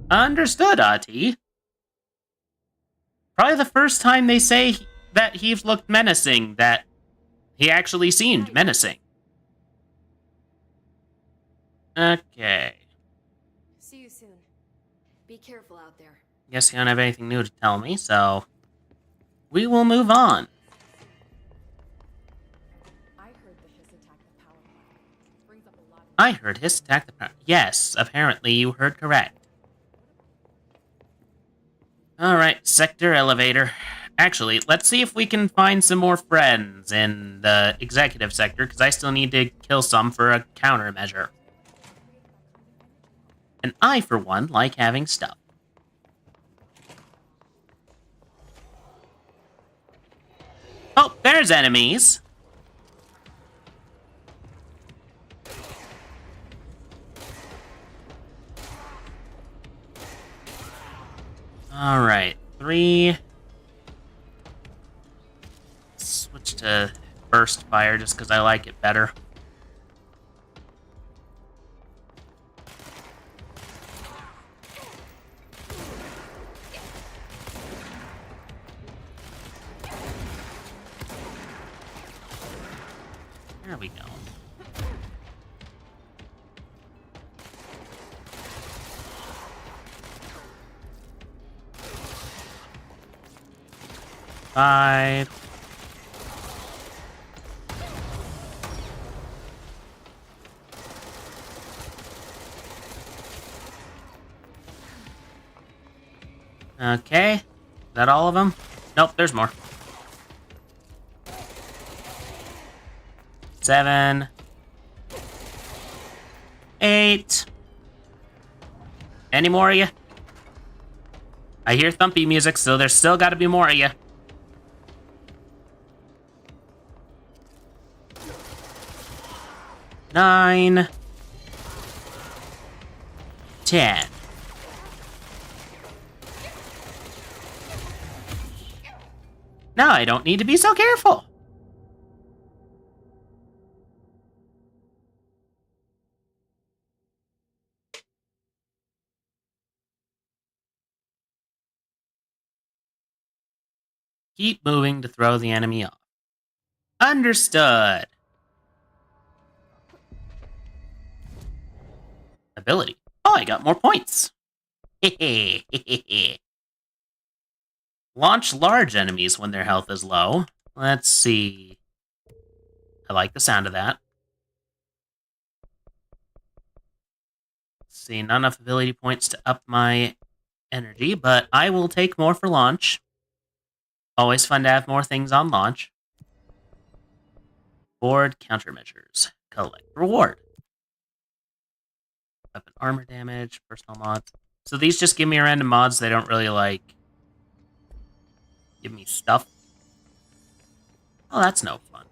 Understood, Ati. Probably the first time they say that he's looked menacing, that he actually seemed menacing. Okay. See you soon. Be careful out there. Guess you don't have anything new to tell me, so we will move on. I heard the hiss attack the power plant. Brings up a lot of... I heard his attack the power. Yes, apparently you heard correct. Alright, sector elevator. Actually, let's see if we can find some more friends in the executive sector, because I still need to kill some for a countermeasure. And I, for one, like having stuff. Oh, there's enemies! Alright, 3. Switch to burst fire just because I like it better. There we go. Five. Okay. Is that all of them? Nope, there's more. 7. 8. Any more of you? I hear thumpy music, so there's still gotta be more of you. 9. 10. Now I don't need to be so careful. Keep moving to throw the enemy off. Understood. Ability. Oh, I got more points. Launch large enemies when their health is low. Let's see. I like the sound of that. Let's see, not enough ability points to up my energy, but I will take more for launch. Always fun to have more things on launch. Board countermeasures. Collect reward. Weapon armor damage, personal mods. So these just give me random mods. They don't really, like, give me stuff. Oh, that's no fun.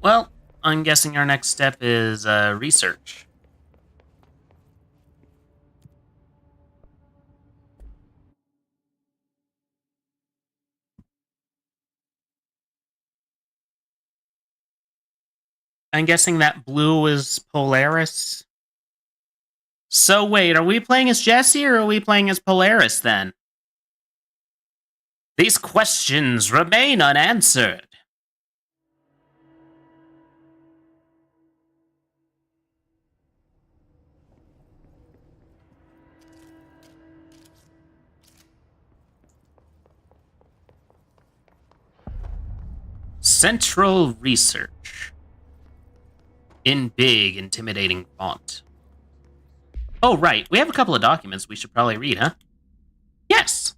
Well, I'm guessing our next step is research. I'm guessing that blue is Polaris. So wait, are we playing as Jesse or are we playing as Polaris then? These questions remain unanswered. Central Research. In big, intimidating font. Oh, right. We have a couple of documents we should probably read, huh? Yes!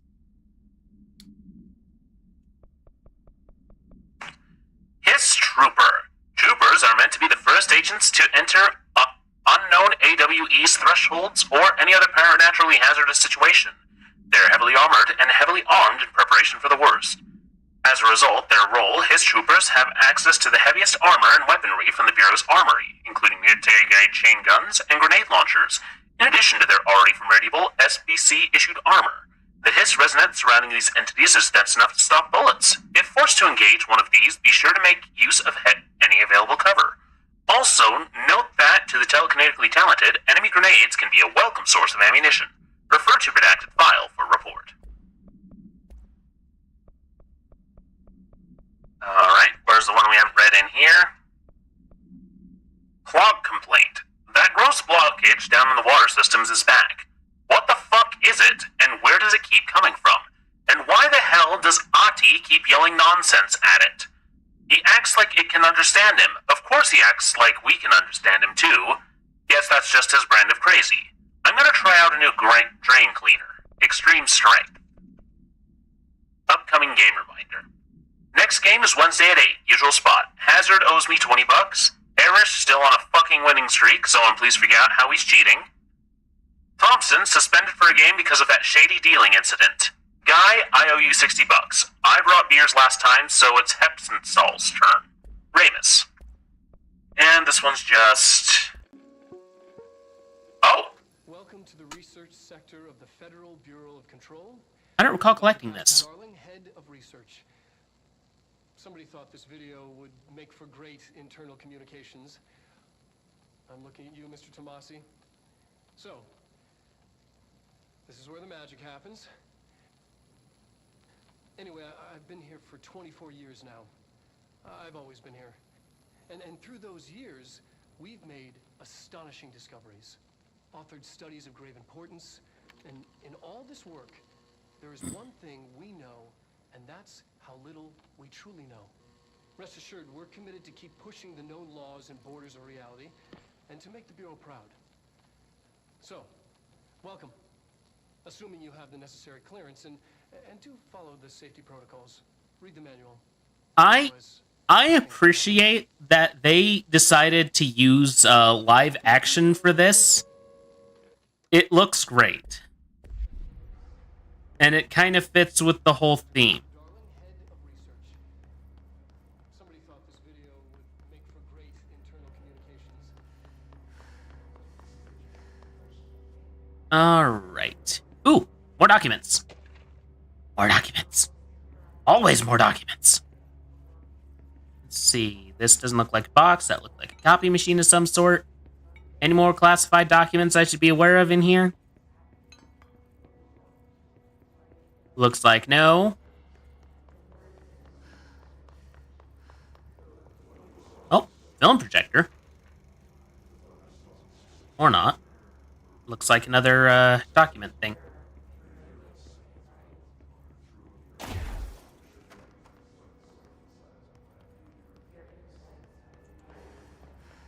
Hiss Trooper. Troopers are meant to be the first agents to enter unknown AWE's thresholds or any other paranaturally hazardous situation. They're heavily armored and heavily armed in preparation for the worst. As a result, their role, Hiss Troopers have access to the heaviest armor and weaponry from the Bureau's armory, including military-grade chain guns and grenade launchers, in addition to their already formidable SBC-issued armor. The hiss resonance surrounding these entities is dense enough to stop bullets. If forced to engage one of these, be sure to make use of any available cover. Also, note that, to the telekinetically talented, enemy grenades can be a welcome source of ammunition. Refer to redacted file for report. Alright, where's the one we haven't read in here? Clog complaint. That gross blockage down in the water systems is back. What the fuck is it, and where does it keep coming from? And why the hell does Ati keep yelling nonsense at it? He acts like it can understand him. Of course he acts like we can understand him too. Guess that's just his brand of crazy. I'm gonna try out a new drain cleaner. Extreme Strength. Upcoming game reminder. Next game is Wednesday at 8, usual spot. Hazard owes me $20. Air Irish still on a fucking winning streak. Someone please figure out how he's cheating. Thompson suspended for a game because of that shady dealing incident. Guy, I owe you $60. I brought beers last time, so it's Hepsonstall's turn. Ramus. And this one's just... Oh! Welcome to the research sector of the Federal Bureau of Control. I don't recall collecting this. Darling, head of research. Somebody thought this video would make for great internal communications. I'm looking at you, Mr. Tomasi. So, this is where the magic happens. Anyway, I've been here for 24 years now. I've always been here. And through those years, we've made astonishing discoveries, authored studies of grave importance, and in all this work, there is one thing we know, and that's how little we truly know. Rest assured, we're committed to keep pushing the known laws and borders of reality, and to make the Bureau proud. So, welcome. Assuming you have the necessary clearance, and do follow the safety protocols. Read the manual. I appreciate that they decided to use live action for this. It looks great. And it kind of fits with the whole theme. Darling, head of research. Somebody thought this video would make for great internal communications. Alright. Ooh, more documents. More documents. Always more documents. Let's see. This doesn't look like a box. That looked like a copy machine of some sort. Any more classified documents I should be aware of in here? Looks like no. Oh, film projector. Or not. Looks like another document thing.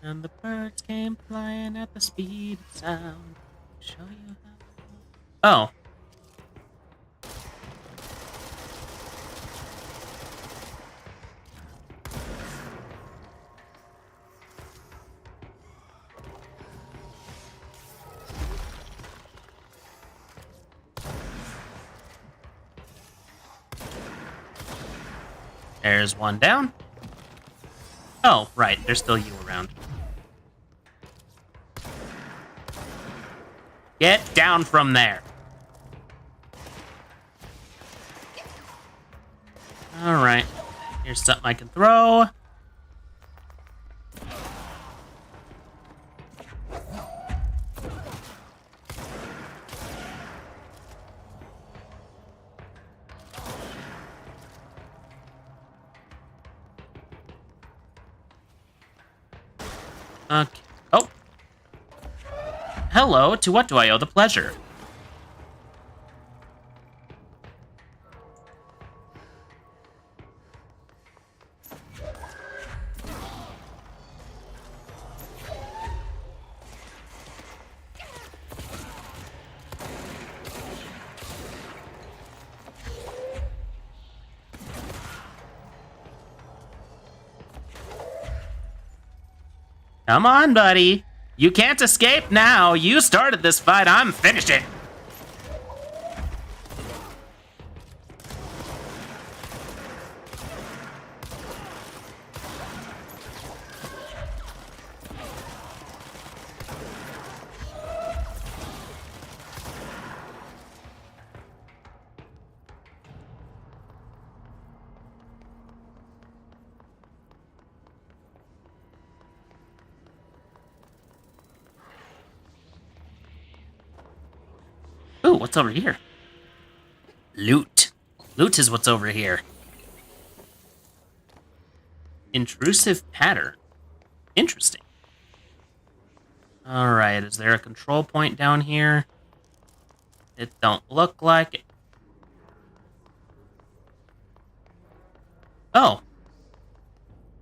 And the birds came flying at the speed of sound. Show you how. Oh. There's one down. Oh, right. There's still you around. Get down from there. Alright. Here's something I can throw. Okay. Oh. Hello, to what do I owe the pleasure? Come on, buddy. You can't escape now. You started this fight. I'm finishing. Ooh, what's over here? Loot. Loot is what's over here. Intrusive pattern. Interesting. Alright, is there a control point down here? It don't look like it. Oh.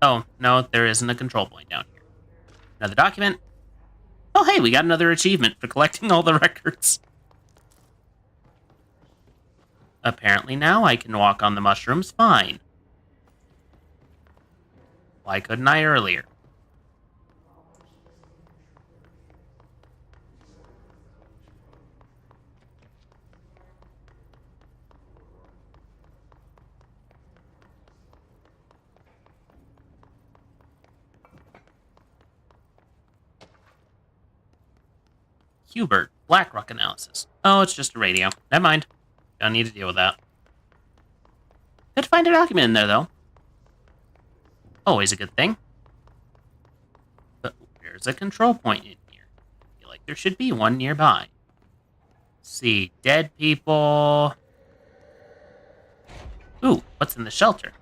Oh, no, there isn't a control point down here. Another document. Oh, hey, we got another achievement for collecting all the records. Apparently now I can walk on the mushrooms fine. Why couldn't I earlier? Hubert, BlackRock analysis. Oh, it's just a radio. Never mind. Don't need to deal with that. Did find a document in there, though. Always a good thing. But where's a control point in here? I feel like there should be one nearby. Let's see, dead people. Ooh, what's in the shelter?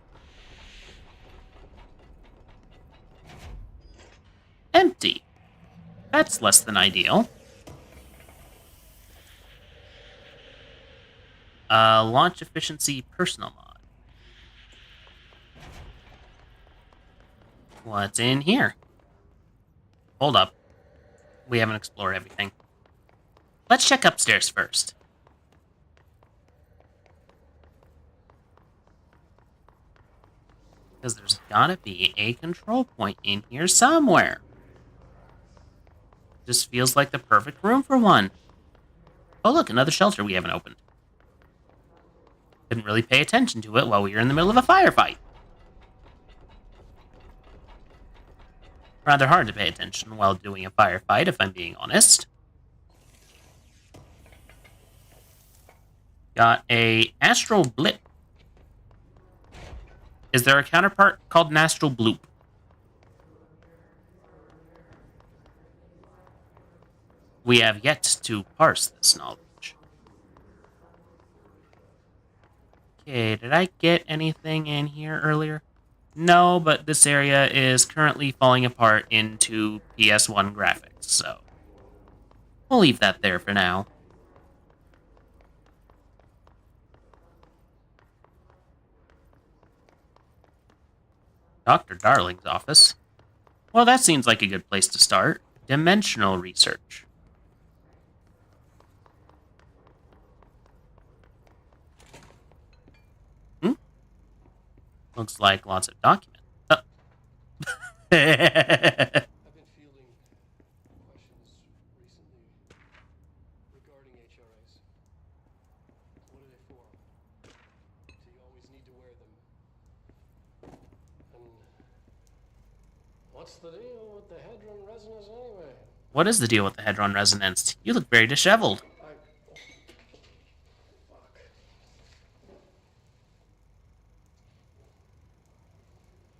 Empty. That's less than ideal. Launch efficiency personal mod. What's in here? Hold up. We haven't explored everything. Let's check upstairs first. Because there's gotta be a control point in here somewhere. Just feels like the perfect room for one. Oh look, another shelter we haven't opened. Didn't really pay attention to it while we were in the middle of a firefight. Rather hard to pay attention while doing a firefight, if I'm being honest. Got a astral blip. Is there a counterpart called an astral bloop? We have yet to parse this knowledge. Okay, did I get anything in here earlier? No, but this area is currently falling apart into PS1 graphics, so we'll leave that there for now. Dr. Darling's office. Well, that seems like a good place to start. Dimensional research. Looks like lots of documents. I've been fielding questions recently regarding HRAs. What are they for? Do you always need to wear them? And what's the deal with the Hedron resonance anyway? What is the deal with the Hedron resonance? You look very disheveled.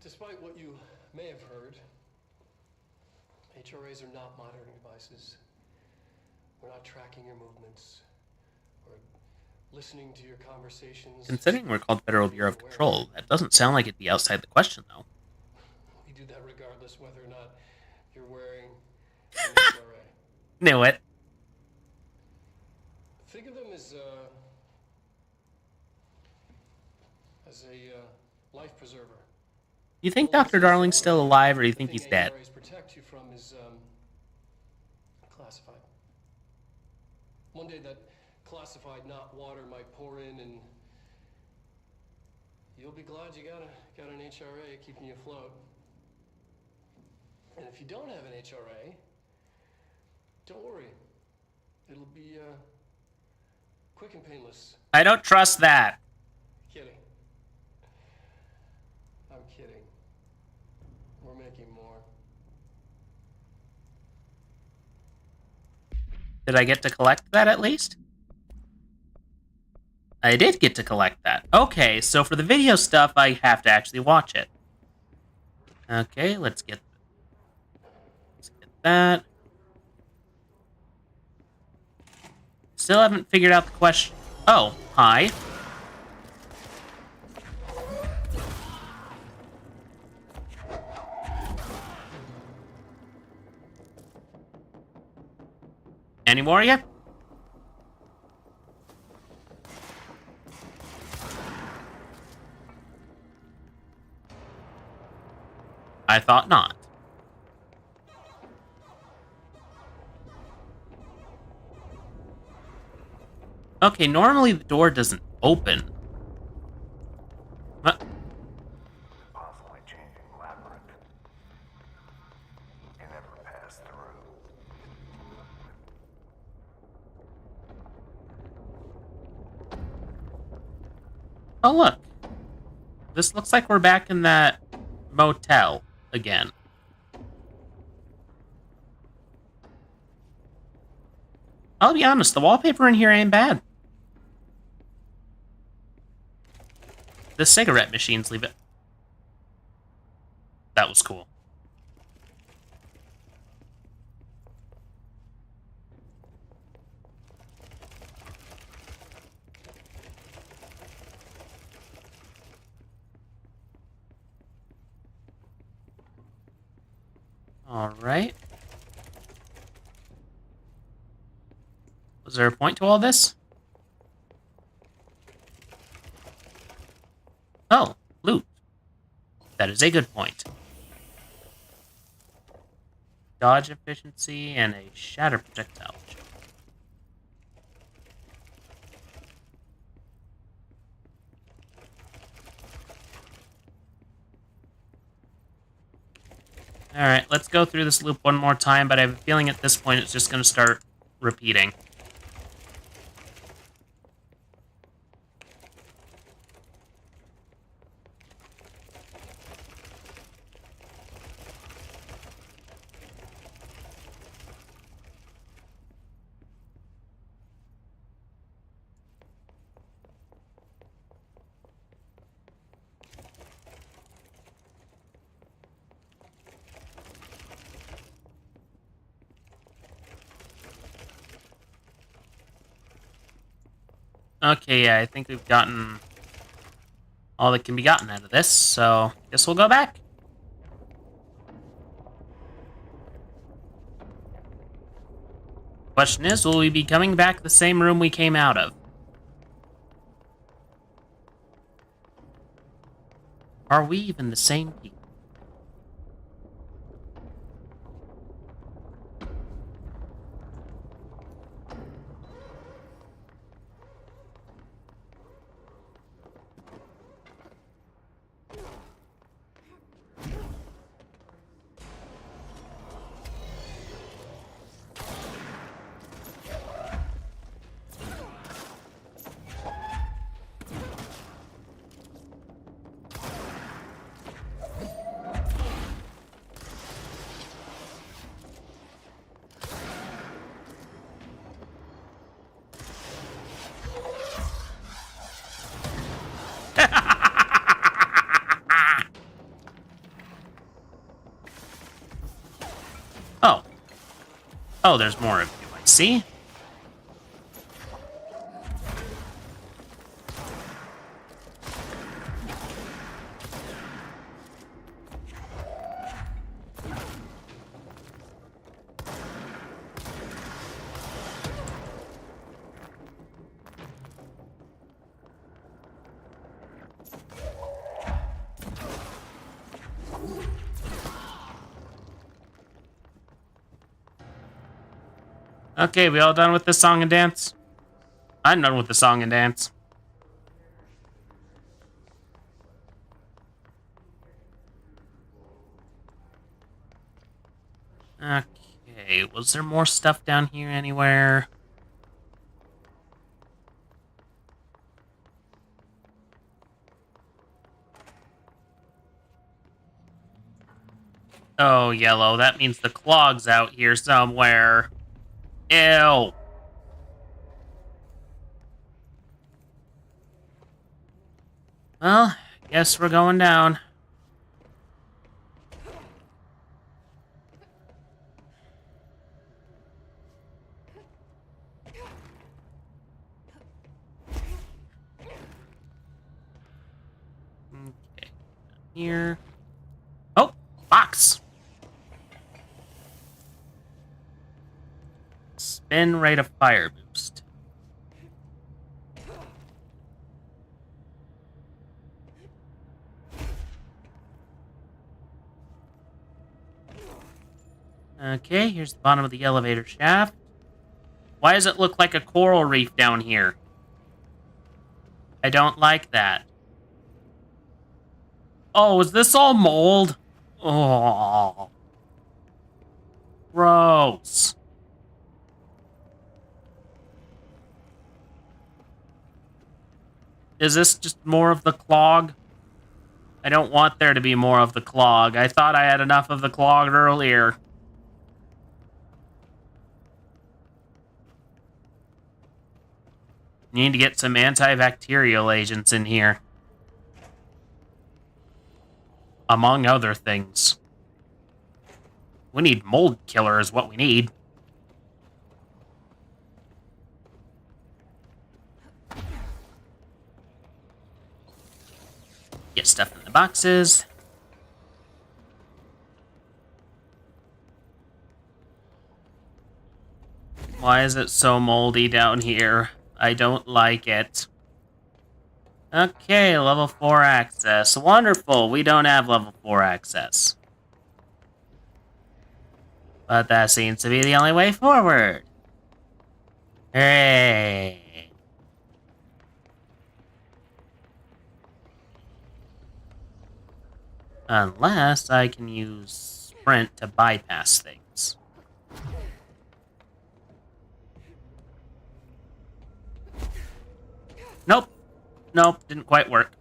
Despite what you may have heard, HRAs are not modern devices. We're not tracking your movements or listening to your conversations. Considering we're called Federal Bureau of Control, that doesn't sound like it'd be outside the question, though. We do that regardless whether or not you're wearing an HRA. Knew it. Think of them as a life preserver. You think Dr. Darling's still alive, or do you think he's dead? HRAs protect you from is classified. One day that classified not water might pour in, and you'll be glad you got an HRA keeping you afloat. And if you don't have an HRA, don't worry. It'll be quick and painless. I don't trust that. Kidding. I'm kidding. We're making more. Did I get to collect that at least? I did get to collect that. Okay, so for the video stuff, I have to actually watch it. Okay, let's get that. Still haven't figured out the question. Oh, hi. Any more yet? I thought not. Okay, normally the door doesn't open. What? Constantly changing labyrinth. You never pass through. Oh, look. This looks like we're back in that motel again. I'll be honest, the wallpaper in here ain't bad. The cigarette machines leave it. That was cool. All right. Was there a point to all this? Oh, loot. That is a good point. Dodge efficiency and a shatter projectile. Alright, let's go through this loop one more time, but I have a feeling at this point it's just going to start repeating. Okay, yeah, I think we've gotten all that can be gotten out of this, so guess we'll go back. Question is, will we be coming back the same room we came out of? Are we even the same people? Oh. Oh, there's more of you, I see. Okay, we all done with this song and dance? I'm done with the song and dance. Okay, was there more stuff down here anywhere? Oh, yellow, that means the clog's out here somewhere. Ew. Well, guess we're going down. Okay. Here. Oh, box. Spin rate of fire boost. Okay, here's the bottom of the elevator shaft. Why does it look like a coral reef down here? I don't like that. Oh, is this all mold? Oh. Gross. Is this just more of the clog? I don't want there to be more of the clog. I thought I had enough of the clog earlier. Need to get some antibacterial agents in here. Among other things. We need mold killer is what we need. Get stuff in the boxes. Why is it so moldy down here? I don't like it. Okay, level 4 access. Wonderful, we don't have level 4 access. But that seems to be the only way forward. Hooray! Unless I can use sprint to bypass things. Nope. Nope, didn't quite work.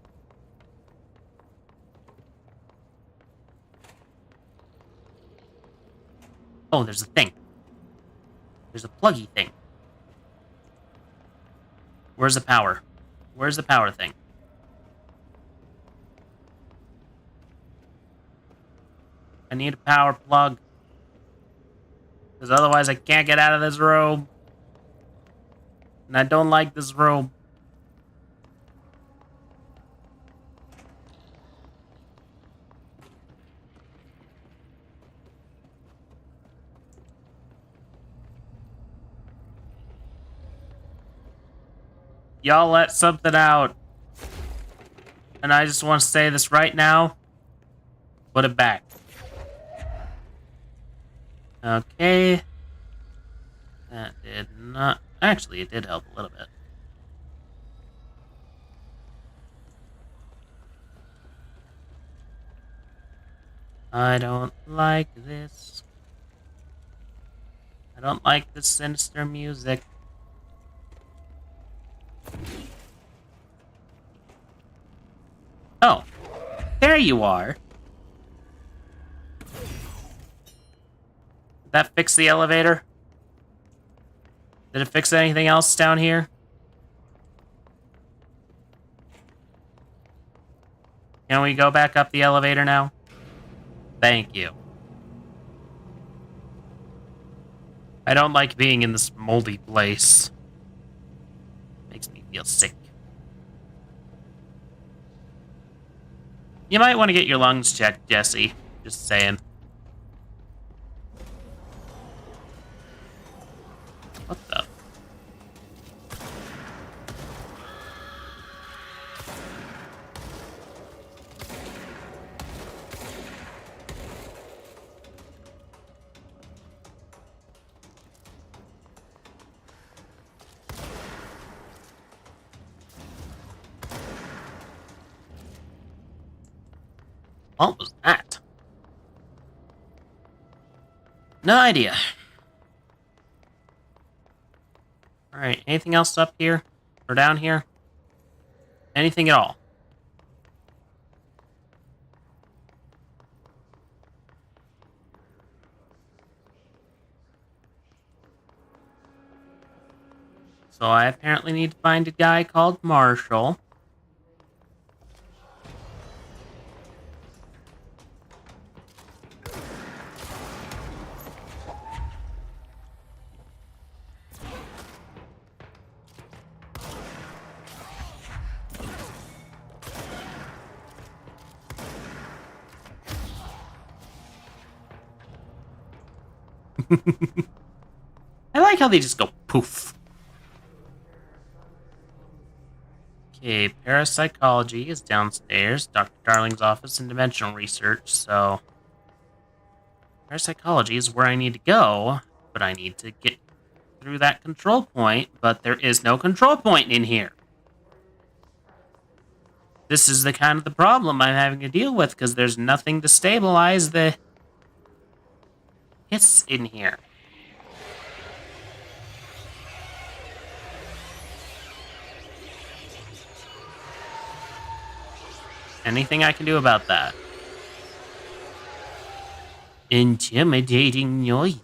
Oh, there's a thing. There's a pluggy thing. Where's the power? Where's the power thing? I need a power plug. Because otherwise I can't get out of this room. And I don't like this room. Y'all let something out. And I just want to say this right now. Put it back. Okay. That did not... Actually, it did help a little bit. I don't like this. I don't like the sinister music. Oh, there you are. Did that fix the elevator? Did it fix anything else down here? Can we go back up the elevator now? Thank you. I don't like being in this moldy place. Makes me feel sick. You might want to get your lungs checked, Jesse. Just saying. What the? What was that? No idea. Alright, anything else up here? Or down here? Anything at all? So I apparently need to find a guy called Marshall. I like how they just go poof. Okay, parapsychology is downstairs. Dr. Darling's office and dimensional research, so... Parapsychology is where I need to go, but I need to get through that control point, but there is no control point in here. This is the kind of the problem I'm having to deal with, because there's nothing to stabilize the hits in here. Anything I can do about that? Intimidating noises.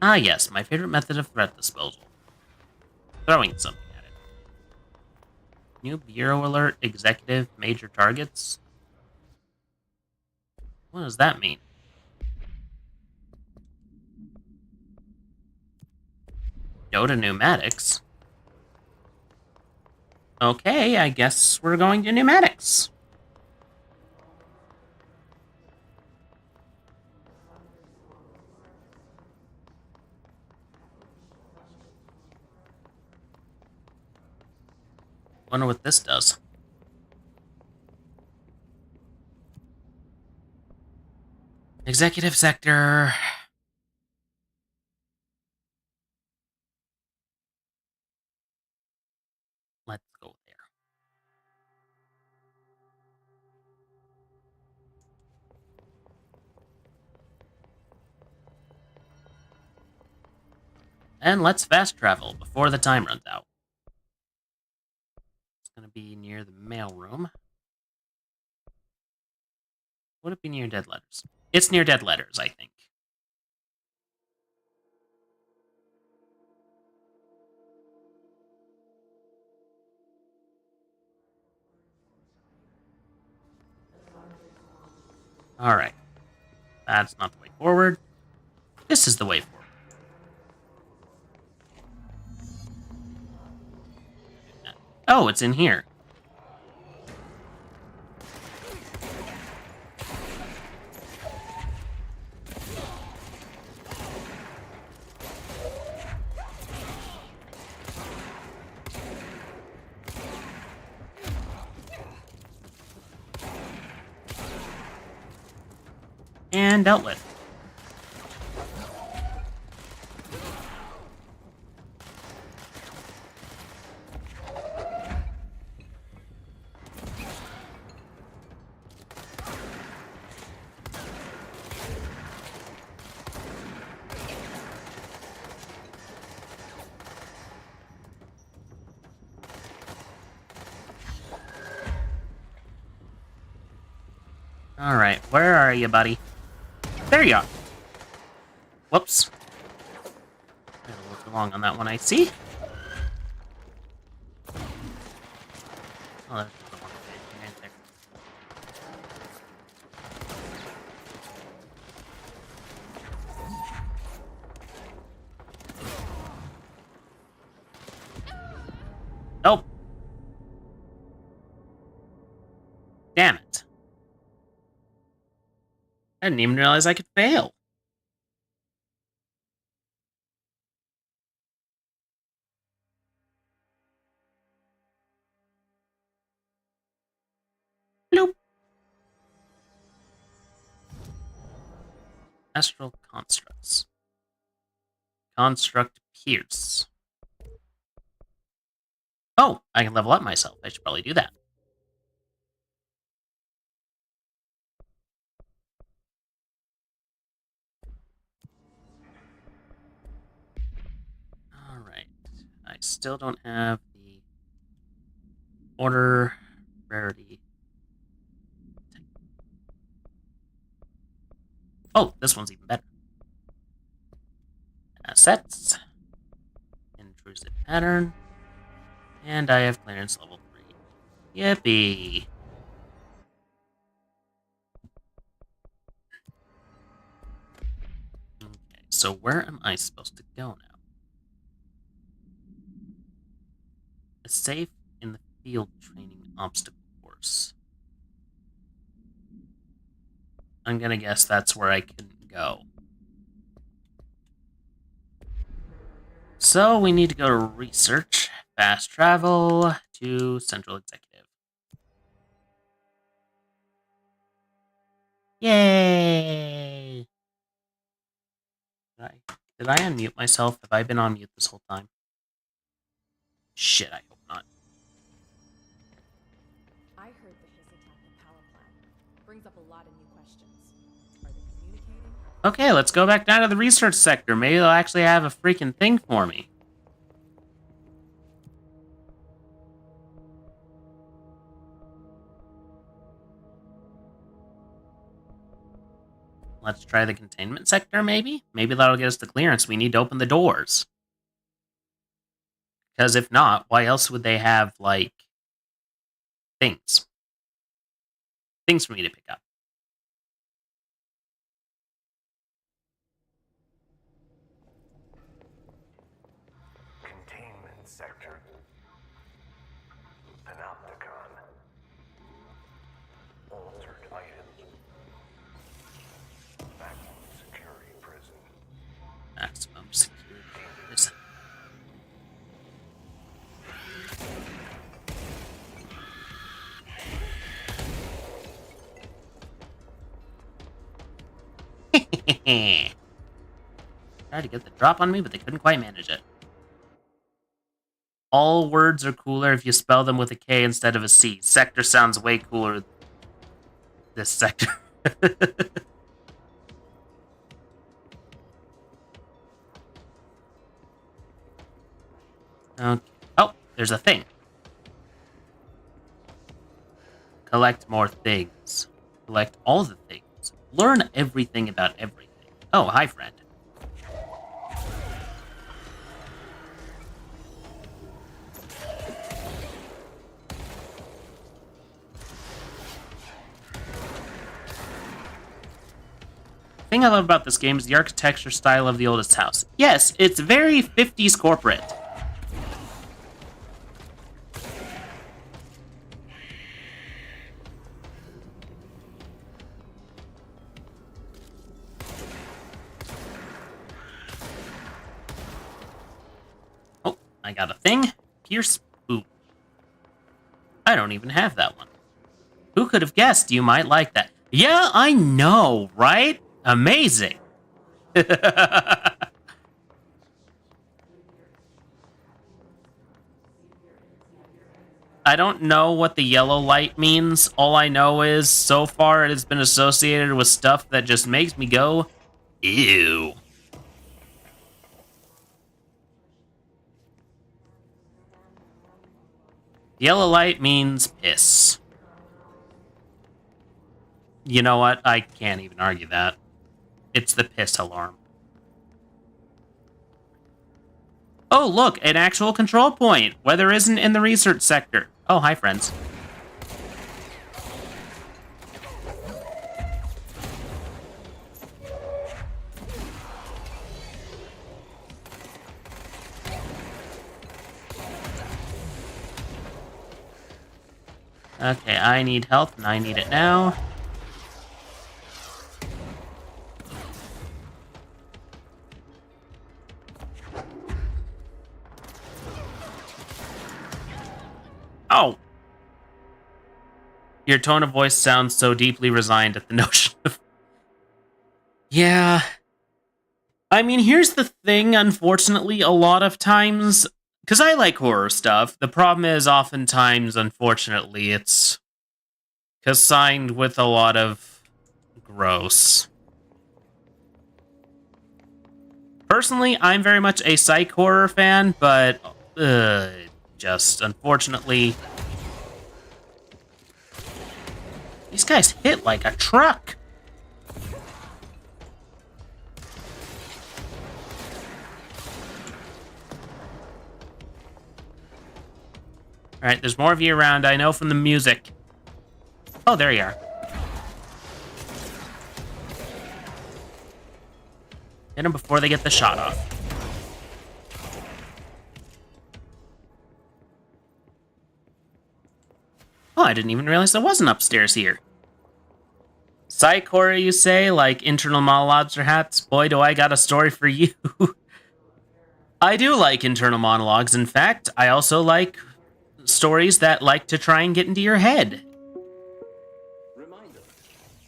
Ah, yes, my favorite method of threat disposal. Throwing something at it. New Bureau Alert, Executive, Major Targets? What does that mean? Go to Pneumatics? Okay, I guess we're going to Pneumatics. Wonder what this does. Executive Sector. Let's go there. And let's fast travel before the time runs out. It's going to be near the mailroom. Would it be near Dead Letters? It's near Dead Letters, I think. Alright. That's not the way forward. This is the way forward. Oh, it's in here. And dealt with. Alright, where are you, buddy? There you are. Whoops. I gotta look along on that one, I see. Oh, there's the one right there. Nope. Damn it. I didn't even realize I could fail. Bloop. Astral constructs. Construct Pierce. Oh, I can level up myself. I should probably do that. Alright. I still don't have the order rarity. Oh, this one's even better. Assets. Intrusive pattern. And I have clearance level 3. Yippee! Okay, so where am I supposed to go now? A safe in the field training obstacle course. I'm gonna guess that's where I can go. So we need to go to research, fast travel to Central Executive. Yay! Did I unmute myself? Have I been on mute this whole time? Shit, I hope not. I heard the Hiss attacked the power plant. Brings up a lot of new questions. Are they communicating? Okay, let's go back down to the research sector. Maybe they'll actually have a freaking thing for me. Let's try the containment sector, maybe? Maybe that'll get us the clearance we need to open the doors. Because if not, why else would they have, like, things? Things for me to pick up. Containment sector. Panopticon. Altered items. Maximum security prison. Maximum security prison. Tried to get the drop on me, but they couldn't quite manage it. All words are cooler if you spell them with a K instead of a C. Sector sounds way cooler. This sector. Okay. Oh, there's a thing. Collect more things. Collect all the things. Learn everything about everything. Oh, hi, friend. The thing I love about this game is the architecture style of the oldest house. Yes, it's very 50s corporate. Oh, I got a thing. Pierce boot. I don't even have that one. Who could have guessed you might like that? Yeah, I know, right? Amazing. I don't know what the yellow light means. All I know is, so far it has been associated with stuff that just makes me go, ew. Yellow light means piss. You know what? I can't even argue that. It's the piss alarm. Oh, look, an actual control point. Weather isn't in the research sector. Oh, hi, friends. Okay, I need health, and I need it now. Oh! Your tone of voice sounds so deeply resigned at the notion of... Yeah. I mean, here's the thing, unfortunately, a lot of times... Because I like horror stuff, the problem is oftentimes, unfortunately, it's consigned with a lot of gross. Personally, I'm very much a psych horror fan, but just unfortunately... These guys hit like a truck. Alright, there's more of you around, I know from the music. Oh, there you are. Hit them before they get the shot off. Oh, I didn't even realize there was an upstairs here. Psych horror, you say? Like internal monologues or hats? Boy, do I got a story for you. I do like internal monologues. In fact, I also like stories that like to try and get into your head. Reminder,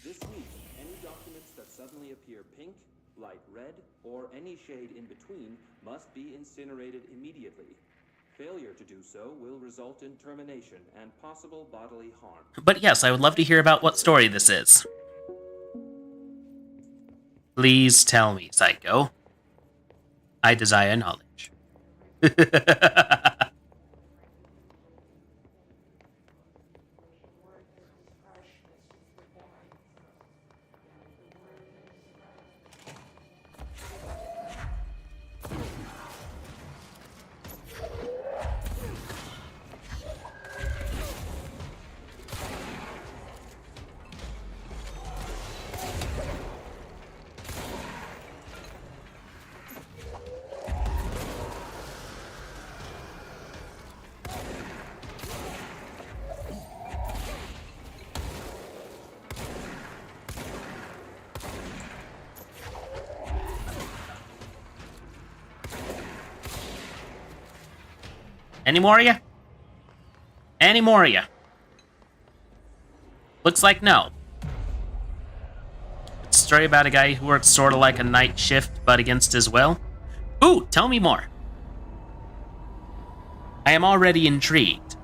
this week, any documents that suddenly appear pink, light red, or any shade in between must be incinerated immediately. Failure to do so will result in termination and possible bodily harm. But yes, I would love to hear about what story this is. Please tell me, Psycho. I desire knowledge. Any more of you? Any more of you? Looks like no. It's a story about a guy who works sort of like a night shift, but against his will. Ooh, tell me more. I am already intrigued.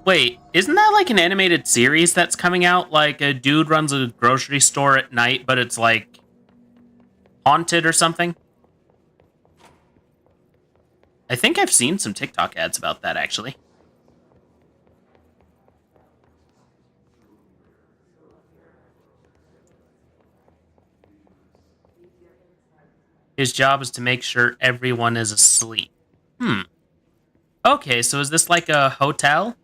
Wait, isn't that like an animated series that's coming out? Like a dude runs a grocery store at night, but it's like haunted or something? I think I've seen some TikTok ads about that, actually. His job is to make sure everyone is asleep. Okay, so is this like a hotel?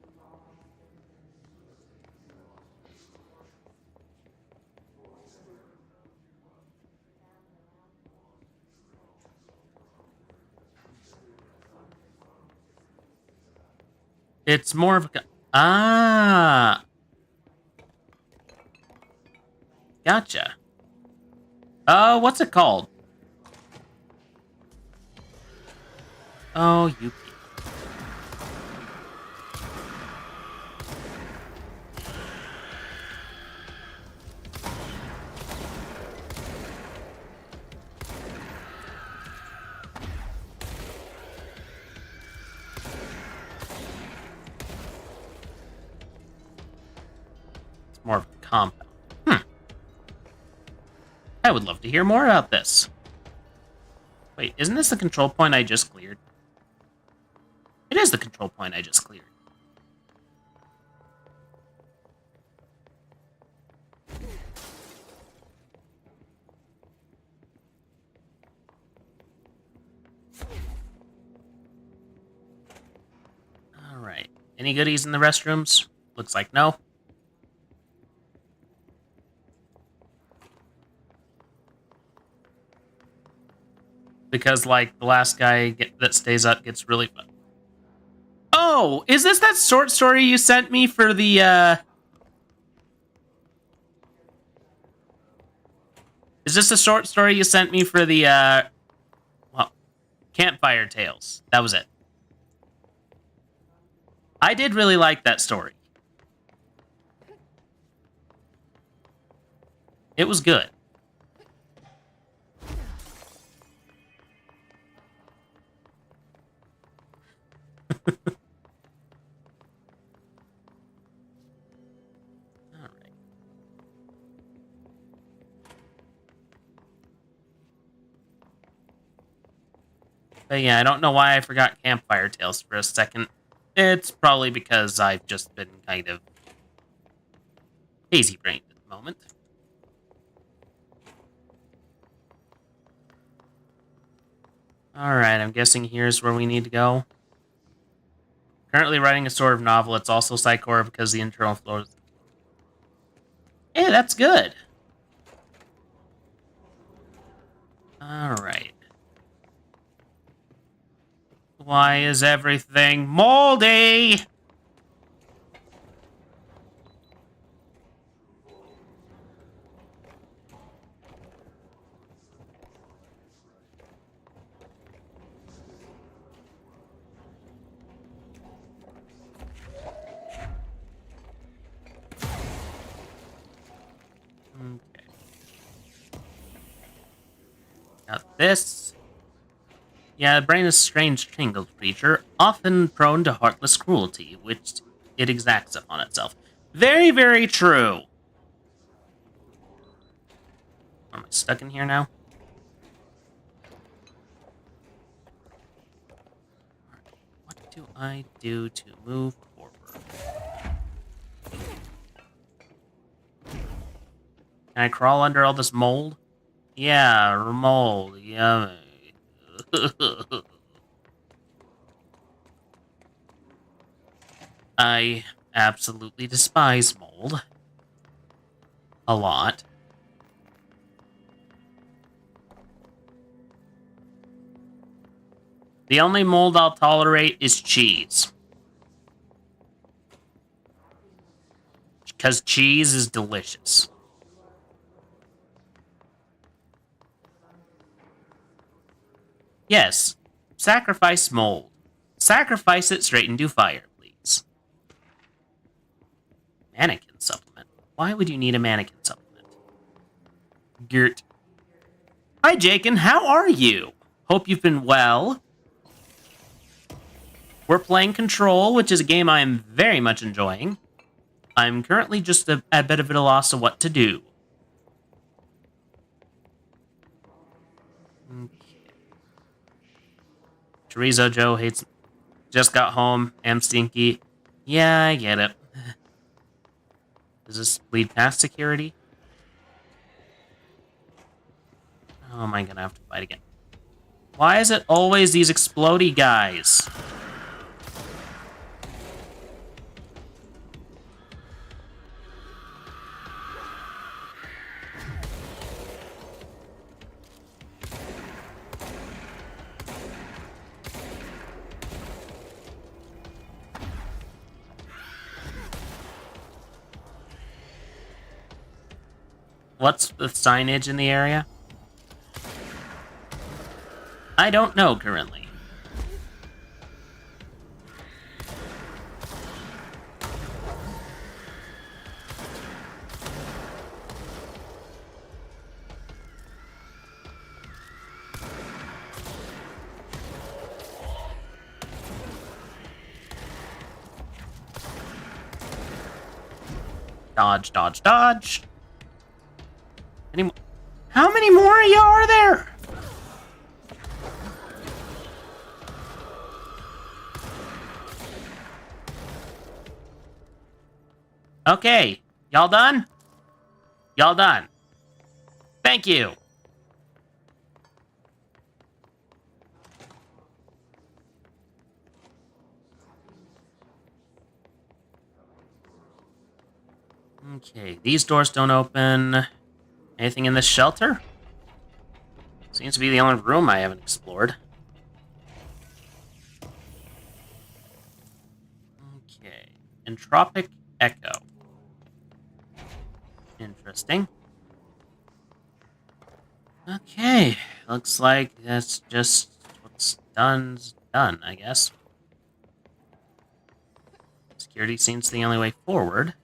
It's more of a... Ah! Gotcha. What's it called? Oh, you... It's more of a compound. I would love to hear more about this. Wait, isn't this the control point I just cleared? It is the control point I just cleared. Alright. Any goodies in the restrooms? Looks like no. Because, like, the last guy that stays up gets really fun. Oh, is this that short story you sent me for the, Is this a short story you sent me for the, well, Campfire Tales? That was it. I did really like that story. It was good. But yeah, I don't know why I forgot Campfire Tales for a second. It's probably because I've just been kind of hazy-brained at the moment. Alright, I'm guessing here's where we need to go. Currently writing a sort of novel. It's also psych-horror because the internal flows... Hey, that's good! Alright. Why is everything moldy? Okay. Got this. Yeah, the brain is a strange tangled creature, often prone to heartless cruelty, which it exacts upon itself. Very, very true. Am I stuck in here now? What do I do to move forward? Can I crawl under all this mold? Yeah, mold. Yummy. I absolutely despise mold. A lot. The only mold I'll tolerate is cheese. Because cheese is delicious. Yes. Sacrifice mold. Sacrifice it straight into fire, please. Mannequin supplement. Why would you need a mannequin supplement? Gert. Hi, Jakin. How are you? Hope you've been well. We're playing Control, which is a game I am very much enjoying. I'm currently just a bit of at a loss of what to do. Okay. Chorizo Joe hates... Just got home. Am stinky. Yeah, I get it. Does this lead past security? Oh, am I gonna have to fight again? Why is it always these explodey guys? What's the signage in the area? I don't know currently. Dodge, dodge, dodge. How many more of you are there? Okay, y'all done? Y'all done. Thank you. Okay, these doors don't open. Anything in this shelter? Seems to be the only room I haven't explored. Okay, Entropic Echo. Interesting. Okay, looks like that's just what's done's done, I guess. Security seems the only way forward.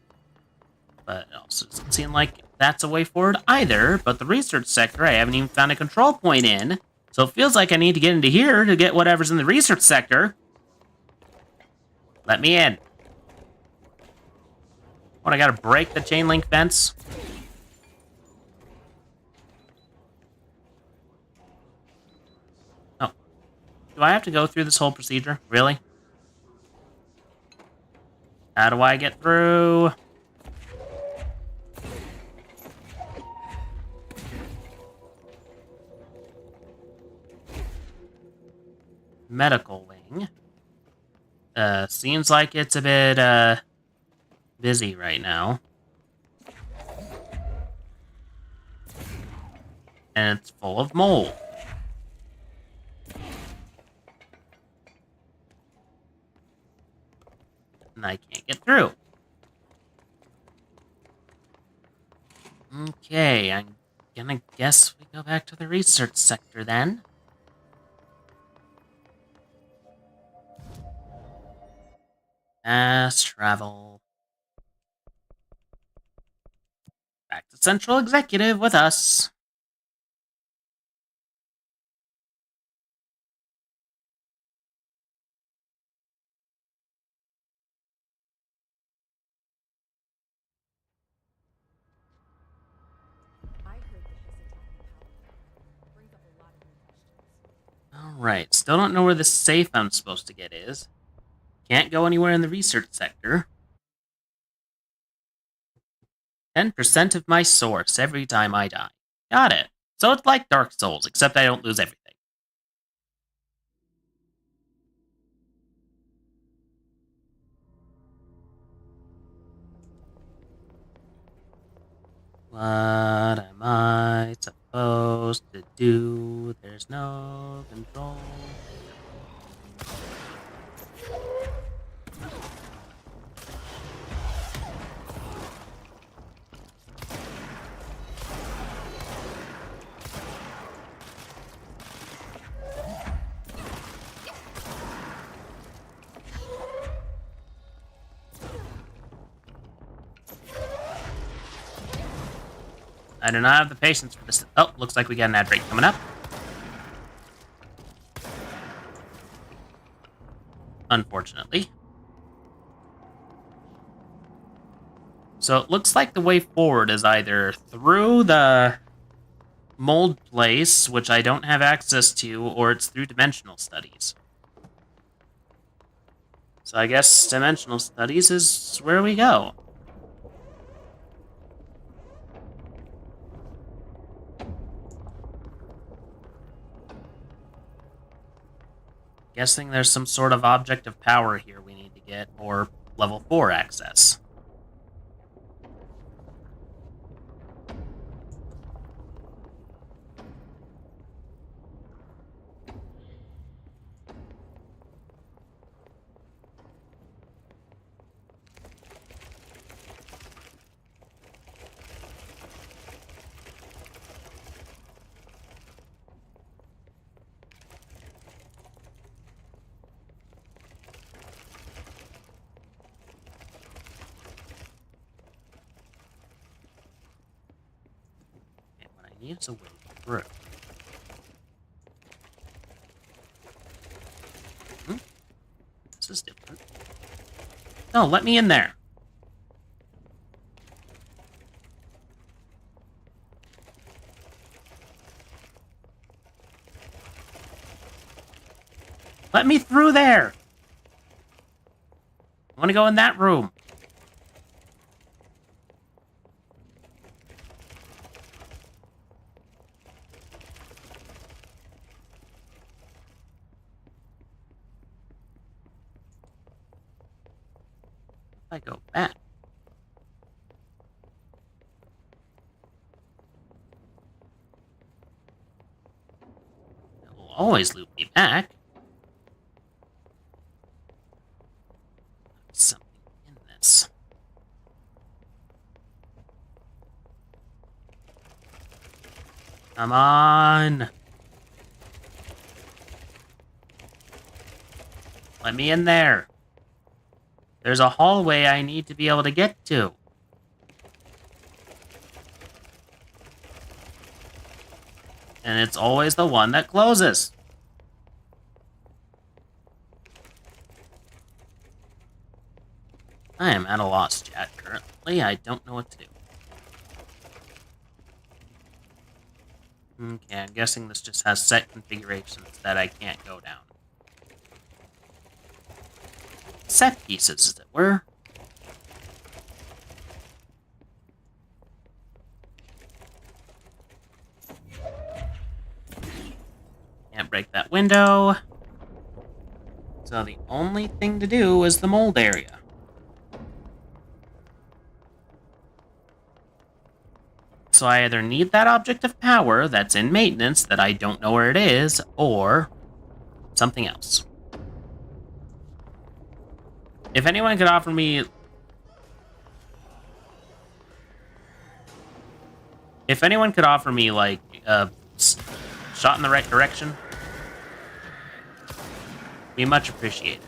But it also doesn't seem like that's a way forward either. But the research sector, I haven't even found a control point in. So it feels like I need to get into here to get whatever's in the research sector. Let me in. What, I gotta break the chain link fence? Oh. Do I have to go through this whole procedure? Really? How do I get through? Medical wing. Seems like it's a bit, busy right now. And it's full of mold. And I can't get through. Okay, I'm gonna guess we go back to the research sector then. Fast travel. Back to Central Executive with us. Alright, still don't know where the safe I'm supposed to get is. Can't go anywhere in the research sector. 10% of my source every time I die. Got it. So it's like Dark Souls, except I don't lose everything. What am I supposed to do? There's no control. I do not have the patience for this. Oh, looks like we got an ad break coming up. Unfortunately. So it looks like the way forward is either through the mold place, which I don't have access to, or it's through dimensional studies. So I guess dimensional studies is where we go. Guessing there's some sort of object of power here we need to get, or level 4 access. Needs a way through. This is different. No, let me in there. Let me through there. I want to go in that room. I go back. It will always loop me back. Something in this. Come on. Let me in there. There's a hallway I need to be able to get to. And it's always the one that closes. I am at a loss, chat, currently. I don't know what to do. Okay, I'm guessing this just has set configurations that I can't go down. Set pieces, as it were. Can't break that window. So the only thing to do is the mold area. So I either need that object of power that's in maintenance that I don't know where it is, or something else. If anyone could offer me... If anyone could offer me, like, a shot in the right direction, be much appreciated.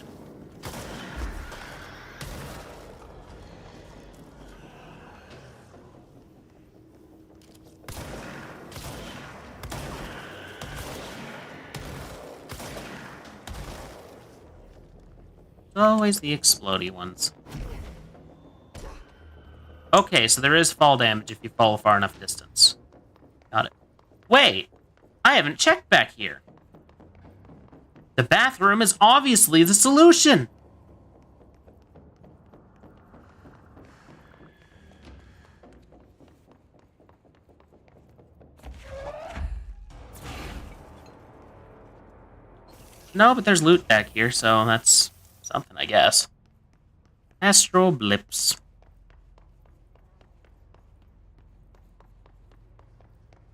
Always the explodey ones. Okay, so there is fall damage if you fall a far enough distance. Got it. Wait! I haven't checked back here. The bathroom is obviously the solution! No, but there's loot back here, so that's something, I guess. Astral blips.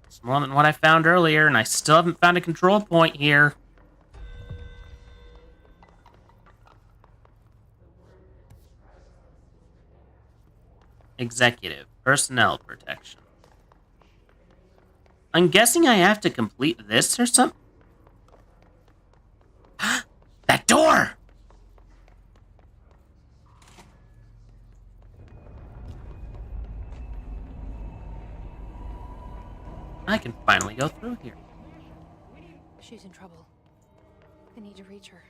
It's more than what I found earlier, and I still haven't found a control point here. Executive. Personnel protection. I'm guessing I have to complete this or something? That door! I can finally go through here. She's in trouble. I need to reach her.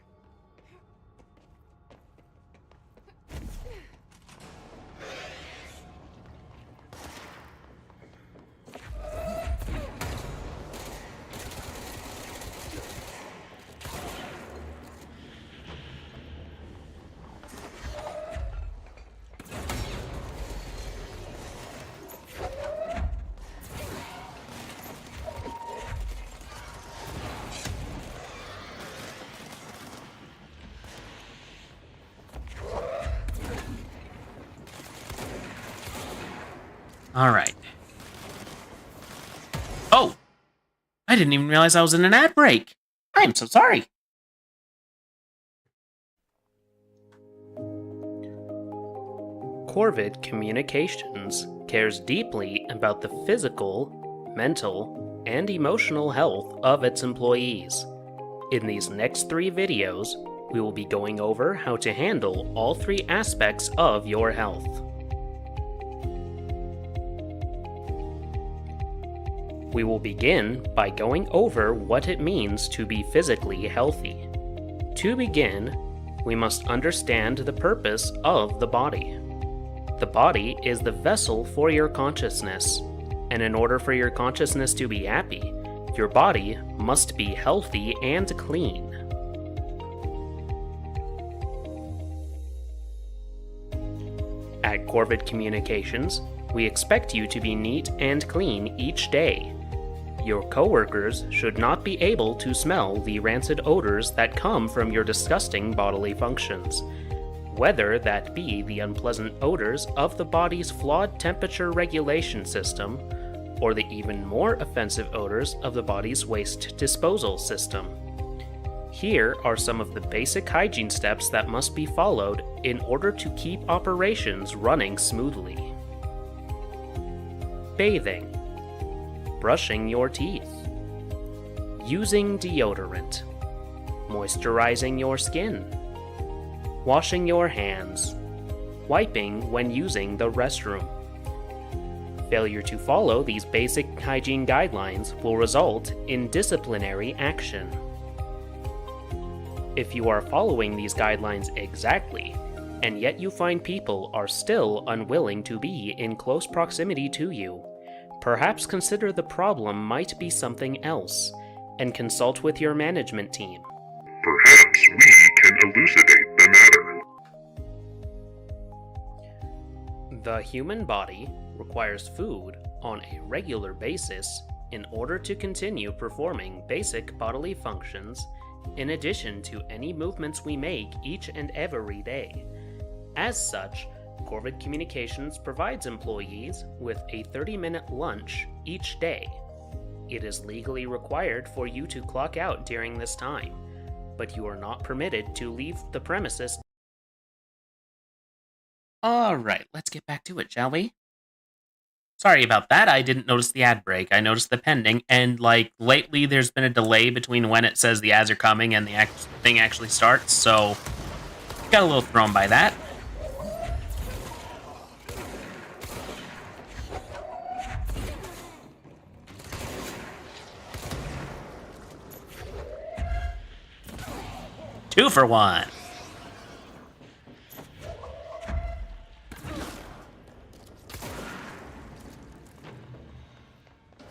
Alright. Oh! I didn't even realize I was in an ad break. I'm so sorry. Corvid Communications cares deeply about the physical, mental, and emotional health of its employees. In these next 3 videos, we will be going over how to handle all 3 aspects of your health. We will begin by going over what it means to be physically healthy. To begin, we must understand the purpose of the body. The body is the vessel for your consciousness, and in order for your consciousness to be happy, your body must be healthy and clean. At Corvid Communications, we expect you to be neat and clean each day. Your coworkers should not be able to smell the rancid odors that come from your disgusting bodily functions, whether that be the unpleasant odors of the body's flawed temperature regulation system, or the even more offensive odors of the body's waste disposal system. Here are some of the basic hygiene steps that must be followed in order to keep operations running smoothly. Bathing. Brushing your teeth. Using deodorant. Moisturizing your skin. Washing your hands. Wiping when using the restroom. Failure to follow these basic hygiene guidelines will result in disciplinary action. If you are following these guidelines exactly, and yet you find people are still unwilling to be in close proximity to you, perhaps consider the problem might be something else, and consult with your management team. Perhaps we can elucidate the matter. The human body requires food on a regular basis in order to continue performing basic bodily functions, in addition to any movements we make each and every day. As such, Corvid Communications provides employees with a 30-minute lunch each day. It is legally required for you to clock out during this time, but you are not permitted to leave the premises. Alright, let's get back to it, shall we? Sorry about that, I didn't notice the ad break. I noticed the pending, and lately there's been a delay between when it says the ads are coming and the thing actually starts, so got a little thrown by that. Two for one.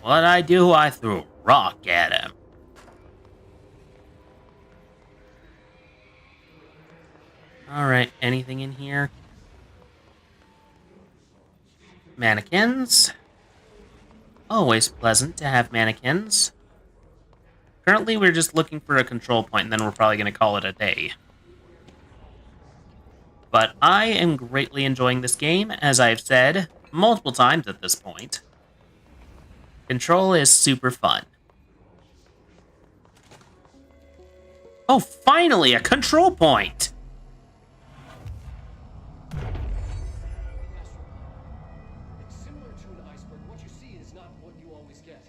What'd I do? I threw a rock at him. Alright, anything in here? Mannequins. Always pleasant to have mannequins. Currently, we're just looking for a control point, and then we're probably going to call it a day. But I am greatly enjoying this game, as I've said multiple times at this point. Control is super fun. Oh, finally, a control point! Similar to an iceberg, what you see is not what you always get.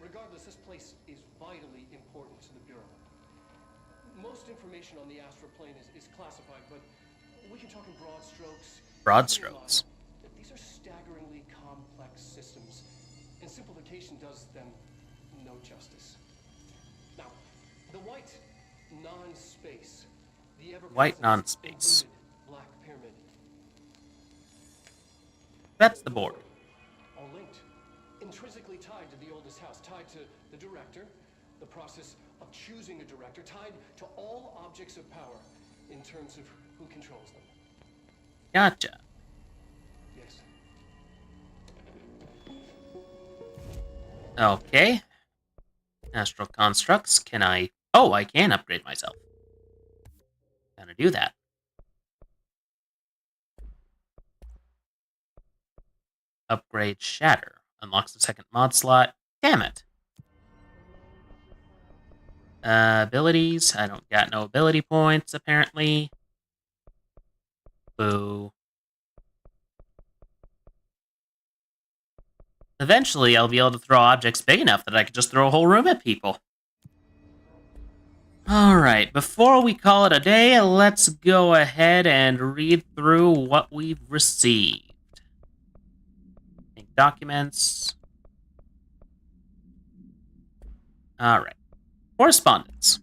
Regardless, this place is vitally important to the Bureau. Most information on the astral plane is classified, but we can talk in broad strokes. Broad strokes. These are staggeringly complex systems. In simplification does them no justice. Now, the white non-space, the ever White non-space. Black pyramid. That's the board. All linked, intrinsically tied to the oldest house, tied to the director, the process of choosing a director, tied to all objects of power in terms of who controls them. Gotcha. Yes. Okay. Astral constructs. Can I... Oh, I can upgrade myself. Gonna do that. Upgrade Shatter. Unlocks the second mod slot. Damn it. Abilities. I don't got no ability points, apparently. Boo. Eventually, I'll be able to throw objects big enough that I could just throw a whole room at people. Alright, before we call it a day, let's go ahead and read through what we've received. Documents. Alright. Correspondence.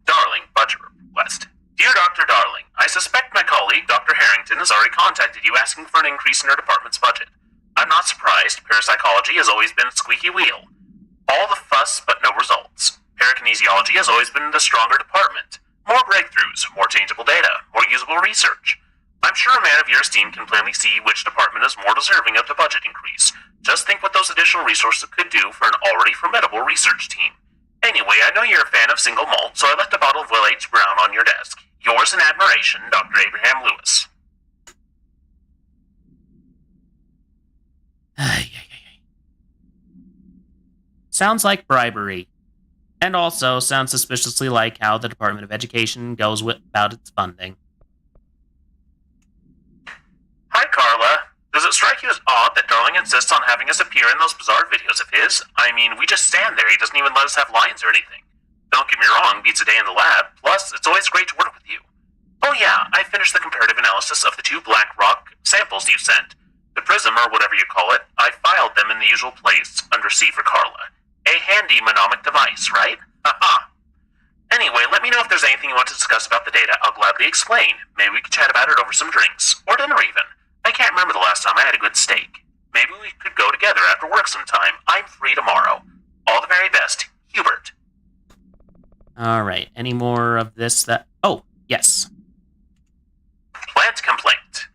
Darling, budget request. Dear Dr. Darling, I suspect my colleague, Dr. Harrington, has already contacted you asking for an increase in her department's budget. I'm not surprised. Parapsychology has always been a squeaky wheel. All the fuss, but no results. Parakinesiology has always been the stronger department. More breakthroughs, more changeable data, more usable research. I'm sure a man of your esteem can plainly see which department is more deserving of the budget increase. Just think what those additional resources could do for an already formidable research team. Anyway, I know you're a fan of single malt, so I left a bottle of Will H. Brown on your desk. Yours in admiration, Dr. Abraham Lewis. Sounds like bribery. And also sounds suspiciously like how the Department of Education goes about its funding. Hi, Carla. Does it strike you as odd that Darling insists on having us appear in those bizarre videos of his? I mean, we just stand there. He doesn't even let us have lines or anything. Don't get me wrong, beats a day in the lab. Plus, it's always great to work with you. Oh yeah, I finished the comparative analysis of the 2 black rock samples you sent. The prism, or whatever you call it, I filed them in the usual place, under C for Carla. A handy mnemonic device, right? Haha. Anyway, let me know if there's anything you want to discuss about the data. I'll gladly explain. Maybe we could chat about it over some drinks. Or dinner, even. I can't remember the last time I had a good steak. Maybe we could go together after work sometime. I'm free tomorrow. All the very best, Hubert. Alright, any more of this that... Oh, yes. Plant complaint.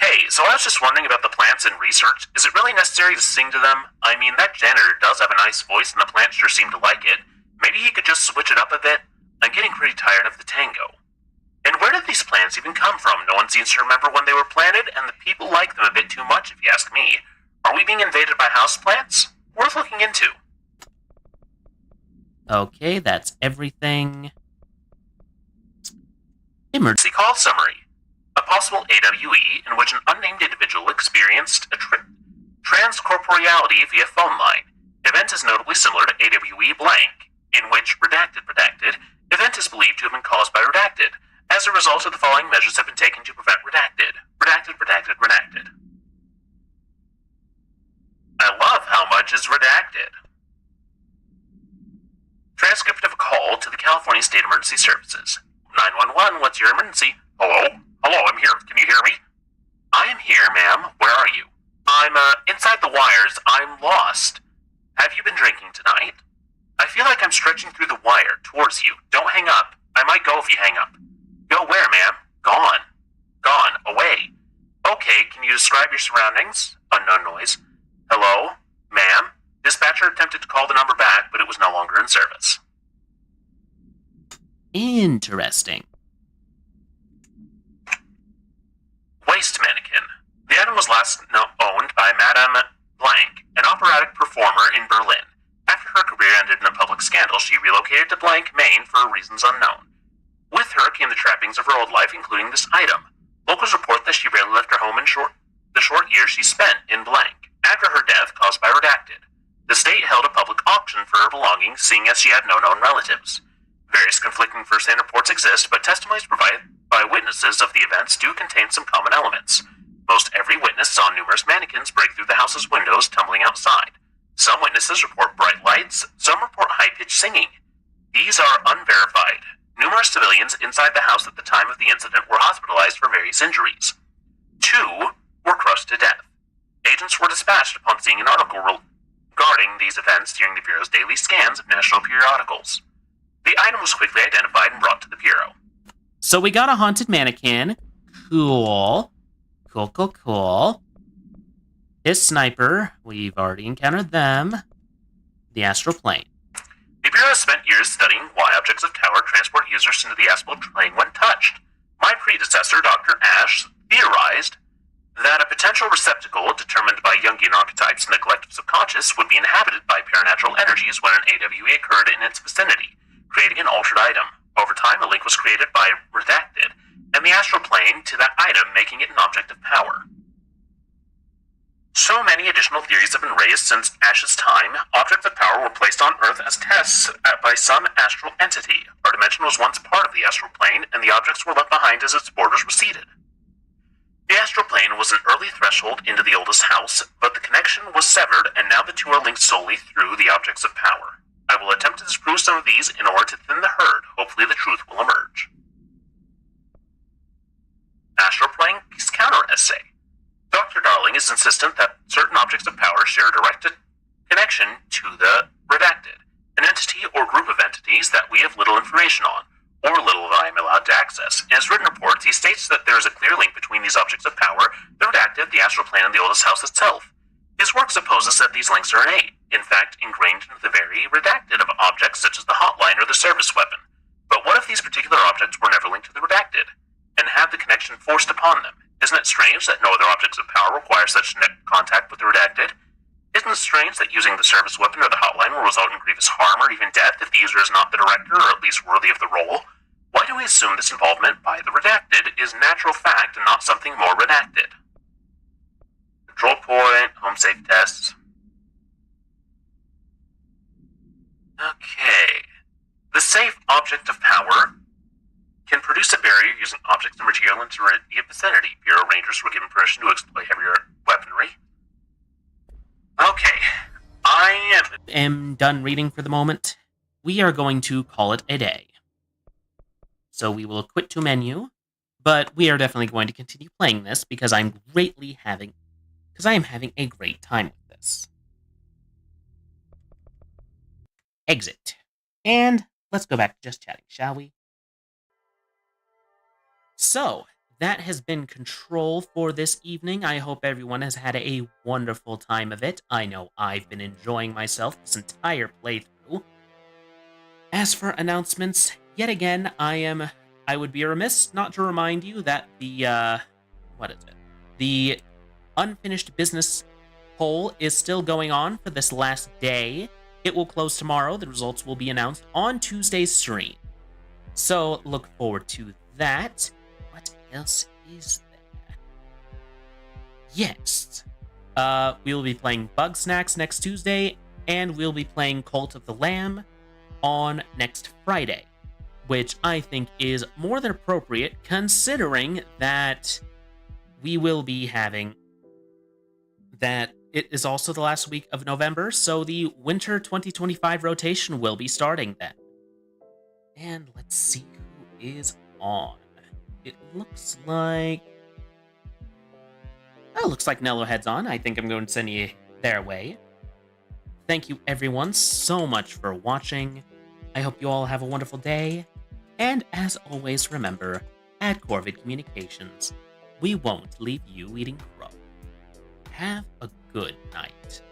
Hey, so I was just wondering about the plants in research. Is it really necessary to sing to them? I mean, that janitor does have a nice voice and the plants sure seem to like it. Maybe he could just switch it up a bit? I'm getting pretty tired of the tango. And where did these plants even come from? No one seems to remember when they were planted, and the people like them a bit too much, if you ask me. Are we being invaded by houseplants? Worth looking into. Okay, that's everything. Emergency call summary. A possible AWE in which an unnamed individual experienced a transcorporeality via phone line. Event is notably similar to AWE blank, in which redacted event is believed to have been caused by redacted. As a result of the following measures have been taken to prevent redacted. Redacted. I love how much is redacted. Transcript of a call to the California State Emergency Services. 911, what's your emergency? Hello, I'm here. Can you hear me? I am here, ma'am. Where are you? I'm, inside the wires. I'm lost. Have you been drinking tonight? I feel like I'm stretching through the wire towards you. Don't hang up. I might go if you hang up. Go where, ma'am? Gone. Away. Okay, can you describe your surroundings? Unknown noise. Hello? Ma'am? Dispatcher attempted to call the number back, but it was no longer in service. Interesting. Waste mannequin. The item was last owned by Madame Blank, an operatic performer in Berlin. After her career ended in a public scandal, she relocated to Blank, Maine for reasons unknown. With her came the trappings of her old life, including this item. Locals report that she rarely left her home in the short years she spent in Blank, after her death caused by redacted. The state held a public auction for her belongings, seeing as she had no known relatives. Various conflicting first-hand reports exist, but testimonies provided by witnesses of the events do contain some common elements. Most every witness saw numerous mannequins break through the house's windows, tumbling outside. Some witnesses report bright lights, some report high-pitched singing. These are unverified. Numerous civilians inside the house at the time of the incident were hospitalized for various injuries. 2 were crushed to death. Agents were dispatched upon seeing an article regarding these events during the Bureau's daily scans of national periodicals. The item was quickly identified and brought to the Bureau. So we got a haunted mannequin. Cool. Cool. His sniper. We've already encountered them. The astral plane. The Bureau spent years studying why objects of power transport users into the astral plane when touched. My predecessor, Dr. Ash, theorized that a potential receptacle determined by Jungian archetypes in the collective subconscious would be inhabited by paranatural energies when an AWE occurred in its vicinity, creating an altered item. Over time, a link was created by Redacted, and the astral plane to that item, making it an object of power. So many additional theories have been raised since Ash's time. Objects of power were placed on Earth as tests by some astral entity. Our dimension was once part of the astral plane, and the objects were left behind as its borders receded. The astral plane was an early threshold into the oldest house, but the connection was severed, and now the two are linked solely through the objects of power. I will attempt to disprove some of these in order to thin the herd. Hopefully the truth will emerge. Astral plane counter essay. Dr. Darling is insistent that certain objects of power share a direct connection to the Redacted, an entity or group of entities that we have little information on, or little that I am allowed to access. In his written reports, he states that there is a clear link between these objects of power, the Redacted, the astral plane, and the oldest house itself. His work supposes that these links are innate, in fact ingrained into the very Redacted of objects such as the hotline or the service weapon. But what if these particular objects were never linked to the Redacted, and had the connection forced upon them? Isn't it strange that no other objects of power require such contact with the Redacted? Isn't it strange that using the service weapon or the hotline will result in grievous harm or even death if the user is not the director or at least worthy of the role? Why do we assume this involvement by the Redacted is natural fact and not something more redacted? Control point, home safe tests. Okay. The safe object of power can produce a barrier using objects and material in its immediate vicinity. Bureau Rangers were given permission to exploit heavier weaponry. Okay. I am done reading for the moment. We are going to call it a day. So we will quit to menu, but we are definitely going to continue playing this because I am having a great time with this. Exit. And let's go back to just chatting, shall we? So, that has been Control for this evening. I hope everyone has had a wonderful time of it. I know I've been enjoying myself this entire playthrough. As for announcements, yet again, I would be remiss not to remind you that the unfinished business poll is still going on for this last day. It will close tomorrow. The results will be announced on Tuesday's stream. So, look forward to that. What else is there? Yes. We'll be playing Bug Snacks next Tuesday, and we'll be playing Cult of the Lamb on next Friday, which I think is more than appropriate considering that we will be having that it is also the last week of November, so the winter 2025 rotation will be starting then. And let's see who is on. It looks like Nellohead's on. I think I'm going to send you their way. Thank you everyone so much for watching. I hope you all have a wonderful day. And as always, remember, at Corvid Communications, we won't leave you eating crow. Have a good night.